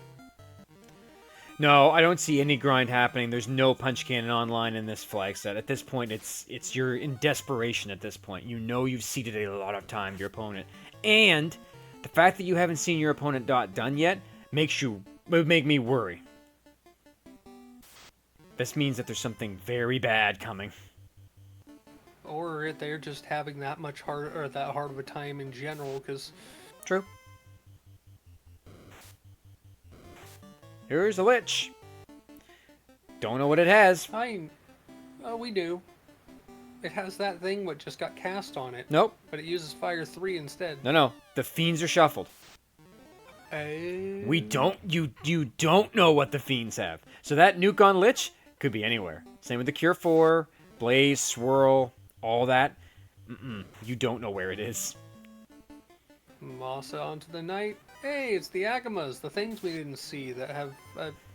No, I don't see any grind happening. There's no punch cannon online in this flag set. At this point, it's you're in desperation at this point. You know you've ceded a lot of time to your opponent. And the fact that you haven't seen your opponent done yet would make me worry. This means that there's something very bad coming. Or they're just having that much hard of a time in general, because... True. Here's a Lich. Don't know what it has. We do. It has that thing what just got cast on it. Nope. But it uses Fire 3 instead. No. The Fiends are shuffled. We don't. You don't know what the Fiends have. So that nuke on Lich could be anywhere. Same with the Cure 4, Blaze, Swirl, all that. You don't know where it is. Masa onto the Knight. Hey, it's the Agamas, the things we didn't see that have.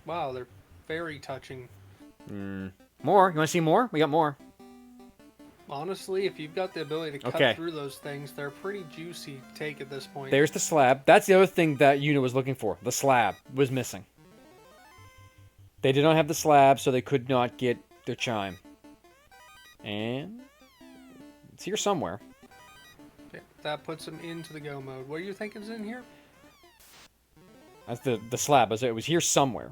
Wow, they're very touching. More? You want to see more? We got more. Honestly, if you've got the ability to cut through those things, they're pretty juicy to take at this point. There's the slab. That's the other thing that Yuna was looking for. The slab was missing. They did not have the slab, so they could not get their chime. And it's here somewhere. Okay, that puts them into the go mode. What do you think is in here? That's the slab. It was here somewhere.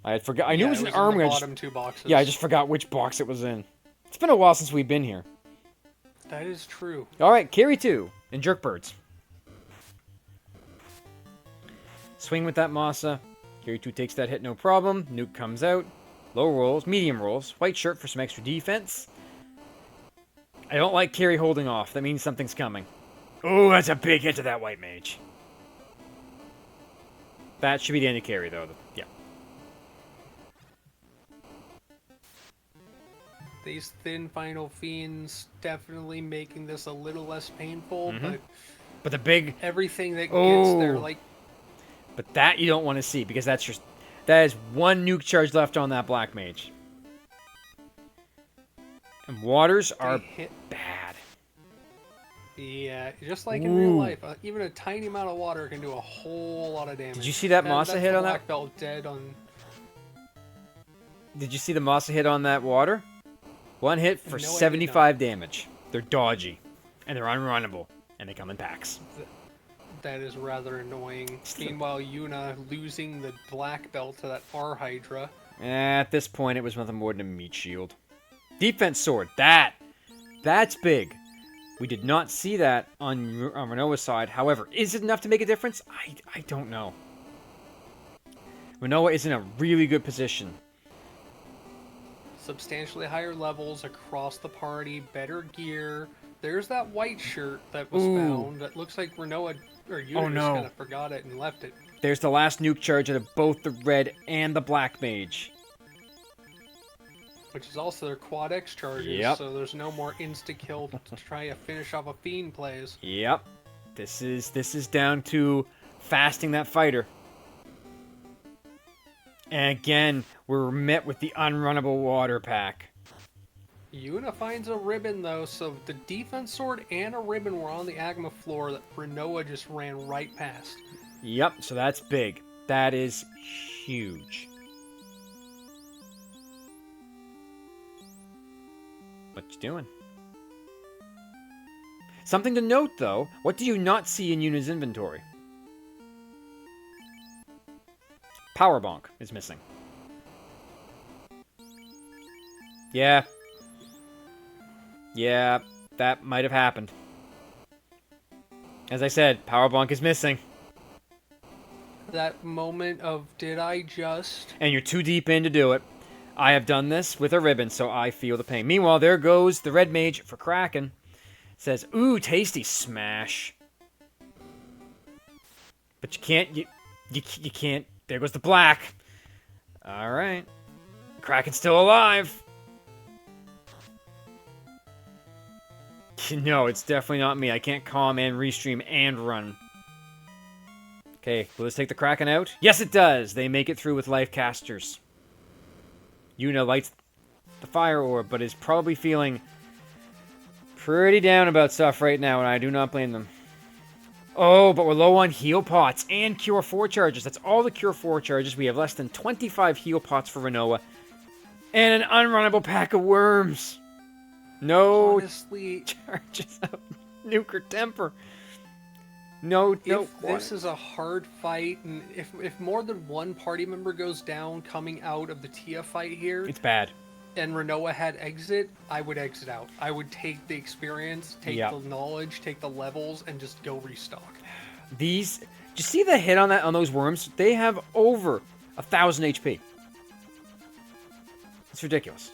I had forgot. I knew it was an in armory. the bottom two boxes. Yeah, I just forgot which box it was in. It's been a while since we've been here. That is true. All right, carry 2 and jerk birds. Swing with that Masa. Carry 2 takes that hit, no problem. Nuke comes out. Low rolls, medium rolls. White shirt for some extra defense. I don't like carry holding off. That means something's coming. Oh, that's a big hit to that white mage. That should be the end of carry, though. Yeah. These thin final fiends definitely making this a little less painful, But the big... everything that gets there, like... But that you don't want to see, because that is one nuke charge left on that black mage. And waters are bad. Yeah, just like in real life, even a tiny amount of water can do a whole lot of damage. Did you see that Masa hit on that? Black belt dead on... Did you see the Masa hit on that water? One hit for 75 damage. They're dodgy, and they're unrunnable, and they come in packs. That is rather annoying. Meanwhile, Yuna losing the black belt to that R Hydra. At this point, it was nothing more than a meat shield. Defense sword. That's big. We did not see that on Rinoa's side. However, is it enough to make a difference? I don't know. Rinoa is in a really good position. Substantially higher levels across the party, better gear. There's that white shirt that was found. That looks like Rinoa or Yuna just kind of forgot it and left it. There's the last nuke charge out of both the red and the black mage. Which is also their quad X charges, so there's no more insta-kill to try to finish off a fiend plays. Yep. This is down to fasting that fighter. And again, we're met with the unrunnable water pack. Yuna finds a ribbon, though, so the defense sword and a ribbon were on the Agma floor that Rinoa just ran right past. Yep, so that's big. That is huge. What you doing? Something to note, though. What do you not see in Yuna's inventory? Power bonk is missing. Yeah, that might have happened. As I said, power bonk is missing. That moment of, did I just... And you're too deep in to do it. I have done this with a ribbon, so I feel the pain. Meanwhile, there goes the red mage for Kraken. Says, ooh, tasty smash. But you can't, you can't. There goes the black. All right. Kraken's still alive. No, it's definitely not me. I can't calm and restream and run. Okay, will this take the Kraken out? Yes, it does. They make it through with life casters. Yuna lights the fire orb, but is probably feeling pretty down about stuff right now, and I do not blame them. Oh, but we're low on heal pots and Cure 4 charges. That's all the Cure 4 charges. We have less than 25 heal pots for Rinoa. And an unrunnable pack of worms. No Honestly, charges of Nuke or Temper. No. This is a hard fight, and if more than one party member goes down coming out of the Tia fight here... It's bad. And Rinoa had exit, I would exit out. I would take the experience, take the knowledge, take the levels, and just go restock. Did you see the hit on those worms? They have over 1,000 HP. It's ridiculous.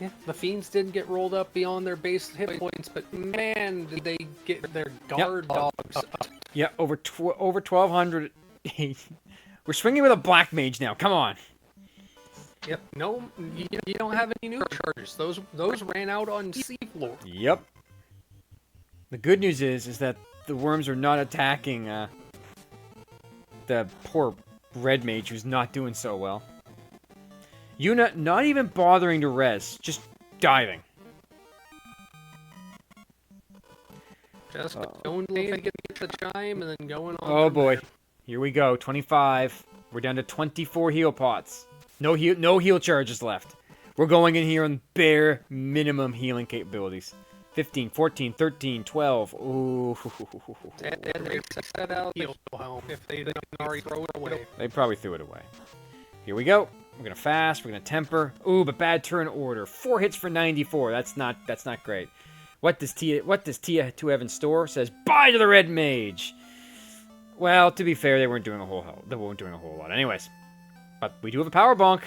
Yeah, the Fiends didn't get rolled up beyond their base hit points, but man, did they get their guard dogs up. Yeah, over 1,200. We're swinging with a black mage now. Come on. Yep. No, you don't have any new charges. Those ran out on seafloor. Yep. The good news is that the worms are not attacking the poor red mage who's not doing so well. Yuna not even bothering to res, just diving. Just going to get the chime and then going on. Oh boy. Here we go. 25. We're down to 24 heal pots. No heal charges left. We're going in here on bare minimum healing capabilities. 15, 14, 13, 12. Ooh. And they set out heal helm if they didn't already throw it away. They probably threw it away. Here we go. We're gonna fast. We're gonna temper. Ooh, but bad turn order. 4 hits for 94. That's not great. What does Tia 2 have in store? Says bye to the red mage. Well, to be fair, they weren't doing a whole lot. Anyways, but we do have a power bonk.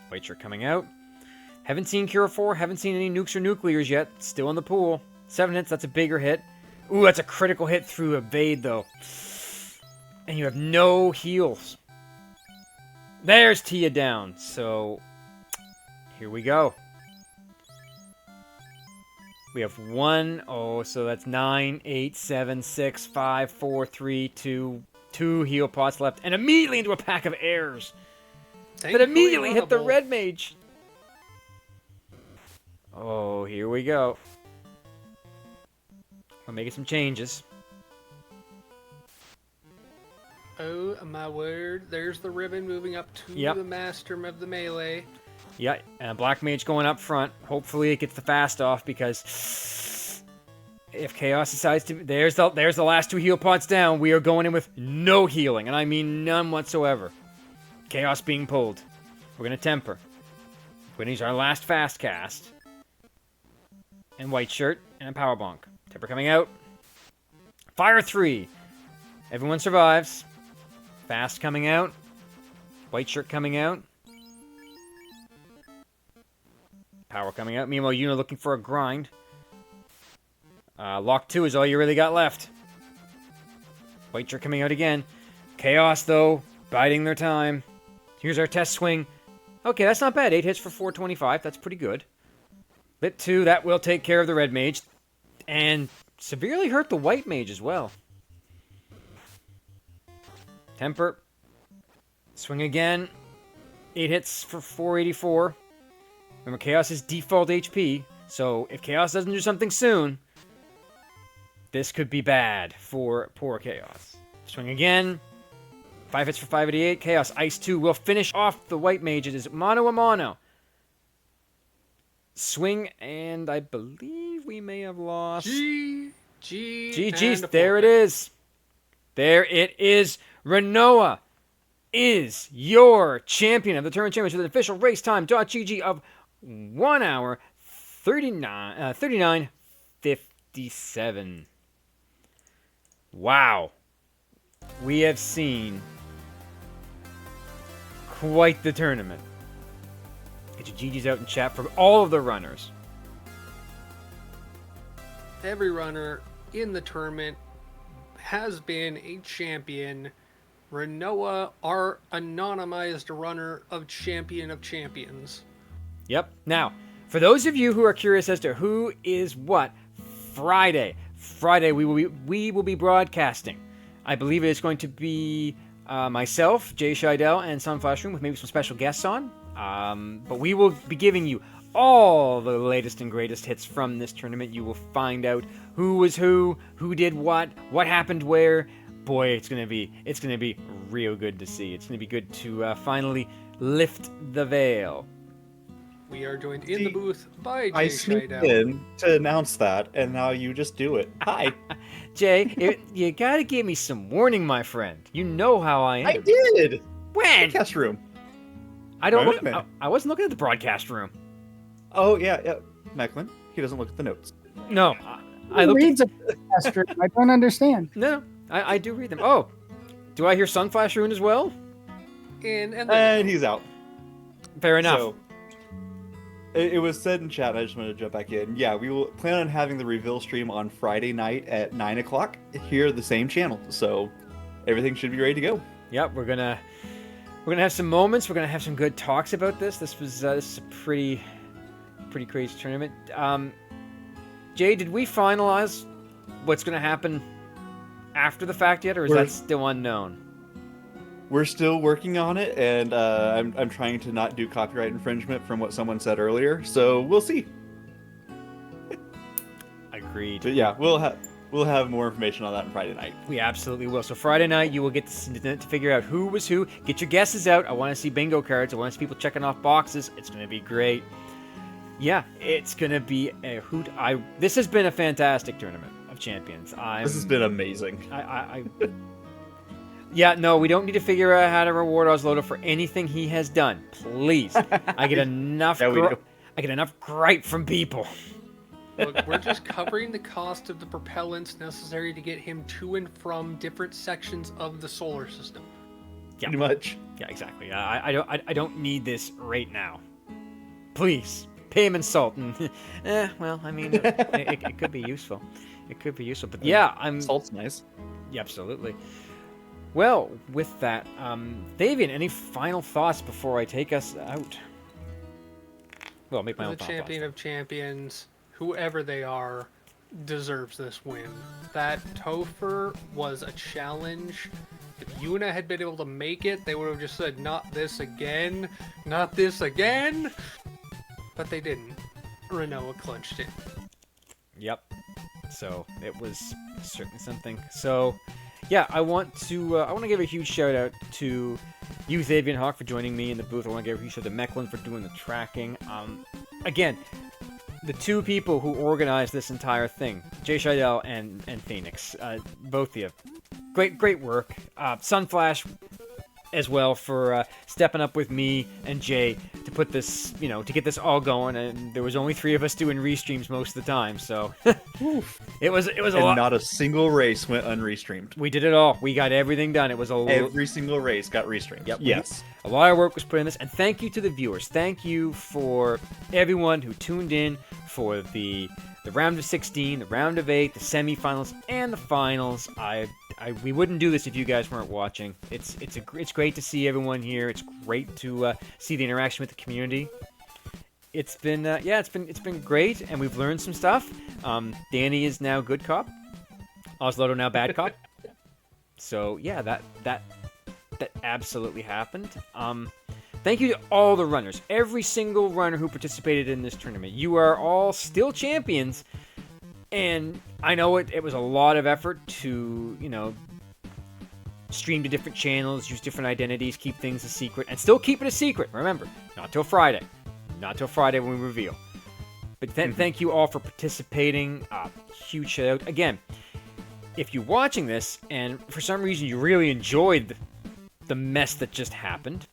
White shirt coming out. Haven't seen Cure 4. Haven't seen any nukes or nuclears yet. Still in the pool. 7 hits. That's a bigger hit. Ooh, that's a critical hit through evade though. And you have no heals. There's Tia down. So, here we go. We have 1. Oh, so that's 9, 8, 7, 6, 5, 4, 3, 2. 2 heal pots left. And immediately into a pack of airs. That immediately hit the red mage. Oh, here we go. We're making some changes. Oh my word, there's the ribbon moving up to the master of the melee. Yeah, and Black Mage going up front. Hopefully it gets the fast off because if Chaos decides to... There's the last 2 heal pots down. We are going in with no healing, and I mean none whatsoever. Chaos being pulled. We're going to temper. We're going to use our last fast cast. And white shirt, and a power bonk. Temper coming out. Fire 3. Everyone survives. Fast coming out. White shirt coming out. Power coming out. Meanwhile, Yuna looking for a grind. Lock 2 is all you really got left. White shirt coming out again. Chaos, though, biding their time. Here's our test swing. Okay, that's not bad. 8 hits for 425. That's pretty good. Lit 2, that will take care of the red mage. And severely hurt the white mage as well. Temper. Swing again. 8 hits for 484. Remember, Chaos is default HP. So if Chaos doesn't do something soon, this could be bad for poor Chaos. Swing again. 5 hits for 588. Chaos Ice 2 will finish off the white mage. It is mono a mono. Swing, and I believe we may have lost. GG's. There it is. There it is. Rinoa is your champion of the Tournament Championship with an official race time .gg of 1 hour 39:57. Wow. We have seen quite the tournament. Get your GG's out in chat for all of the runners. Every runner in the tournament has been a champion. Rinoa, our anonymized runner of Champion of Champions. Yep. Now, for those of you who are curious as to who is what, Friday we will be broadcasting. I believe it is going to be myself, Jay Scheidel, and Sunflash Room with maybe some special guests on. But we will be giving you all the latest and greatest hits from this tournament. You will find out who was who did what happened where. Boy, it's gonna be real good to see. It's gonna be good to finally lift the veil. We are joined in the booth by Jay I sneaked in to announce that, and now you just do it. Hi. Jay, you gotta give me some warning, my friend. You know how I am. I did. When? Broadcast room. I don't look. I wasn't looking at the broadcast room. Oh yeah. Macklin, he doesn't look at the notes. No, Who reads a broadcast room? I don't understand. No, I do read them. Oh, Do I hear Sunflash Rune as well? And he's out. Fair enough. So, it was said in chat, I just wanted to jump back in. Yeah, we will plan on having the reveal stream on Friday night at 9 o'clock here at the same channel. So everything should be ready to go. Yep, we're gonna have some moments. We're gonna have some good talks about this. This is a pretty crazy tournament. Jay, did we finalize what's gonna happen after the fact yet, or is that still unknown? We're still working on it, and I'm trying to not do copyright infringement from what someone said earlier. So we'll see. Agreed. But yeah, we'll have more information on that on Friday night. We absolutely will. So Friday night, you will get to figure out who was who. Get your guesses out. I want to see bingo cards. I want to see people checking off boxes. It's going to be great. Yeah, it's going to be a hoot. This has been a fantastic tournament of champions. This has been amazing. Yeah, no, we don't need to figure out how to reward Oslodo for anything he has done. Please. I get enough gripe from people. Look, we're just covering the cost of the propellants necessary to get him to and from different sections of the solar system. Yeah. Pretty much. Yeah, exactly. I don't need this right now. Please, pay him in salt. And, well, I mean, it could be useful. It could be useful. But yeah, Salt's nice. Yeah, absolutely. Well, with that, Fabian, any final thoughts before I take us out? Well, I'll make my own The final champion thoughts. of champions, whoever they are, deserves this win. That Topher was a challenge. If Yuna had been able to make it, they would have just said, not this again, not this again. But they didn't. Rinoa clutched it. Yep. So it was certainly something. So, yeah, I want to give a huge shout out to you, Fabian Hawk, for joining me in the booth. I want to give a huge shout out to Mecklin for doing the tracking. Again, the two people who organized this entire thing, Jay Scheidel and Phoenix, both of you, great work. Sunflash as well for stepping up with me and Jay to put this, to get this all going. And there was only 3 of us doing restreams most of the time, so it was a lot. And not a single race went unrestreamed. We did it all. We got everything done. It was Every single race got restreamed. Yep. Yes. A lot of work was put in this, and thank you to the viewers. Thank you for everyone who tuned in for the round of 16, the round of 8, the semifinals, and the finals. We wouldn't do this if you guys weren't watching. It's great to see everyone here. It's great to see the interaction with the community. It's been it's been great, and we've learned some stuff. Danny is now good cop. Oslodo now bad cop. So yeah, that absolutely happened. Thank you to all the runners, every single runner who participated in this tournament. You are all still champions, and I know it was a lot of effort to, stream to different channels, use different identities, keep things a secret, and still keep it a secret. Remember, not till Friday. Not till Friday when we reveal. But thank you all for participating. Huge shout out. Again, if you're watching this, and for some reason you really enjoyed the mess that just happened,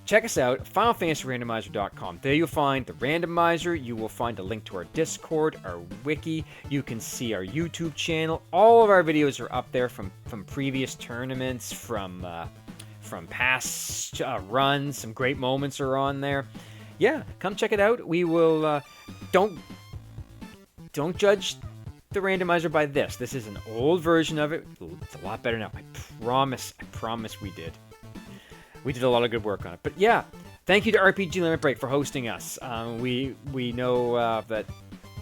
check us out, FinalFantasyRandomizer.com. There you'll find the randomizer. You will find a link to our Discord, our wiki. You can see our YouTube channel. All of our videos are up there from previous tournaments, from past runs. Some great moments are on there. Yeah, come check it out. We will don't judge the randomizer by this. This is an old version of it. It's a lot better now. I promise we did. We did a lot of good work on it. But yeah, thank you to RPG Limit Break for hosting us. We know that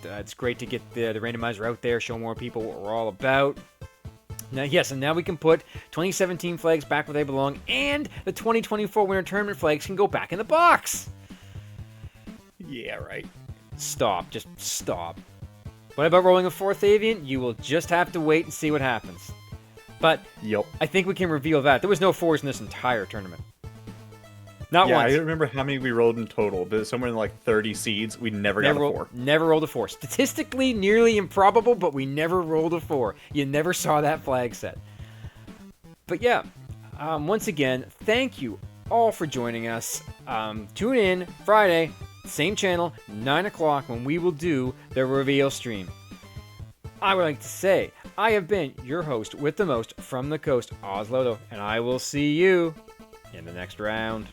it's great to get the randomizer out there, show more people what we're all about. Now, yes, and now we can put 2017 flags back where they belong, and the 2024 Winter Tournament flags can go back in the box. Yeah, right. Stop. Just stop. What about rolling a 4th avian? You will just have to wait and see what happens. But Yep. I think we can reveal that. There was no 4s in this entire tournament. Not once. I don't remember how many we rolled in total, but somewhere in like 30 seeds, we never got a 4. Never rolled a 4. Statistically, nearly improbable, but we never rolled a 4. You never saw that flag set. But yeah, once again, thank you all for joining us. Tune in Friday, same channel, 9 o'clock, when we will do the reveal stream. I would like to say, I have been your host with the most from the coast, Oslodo, and I will see you in the next round.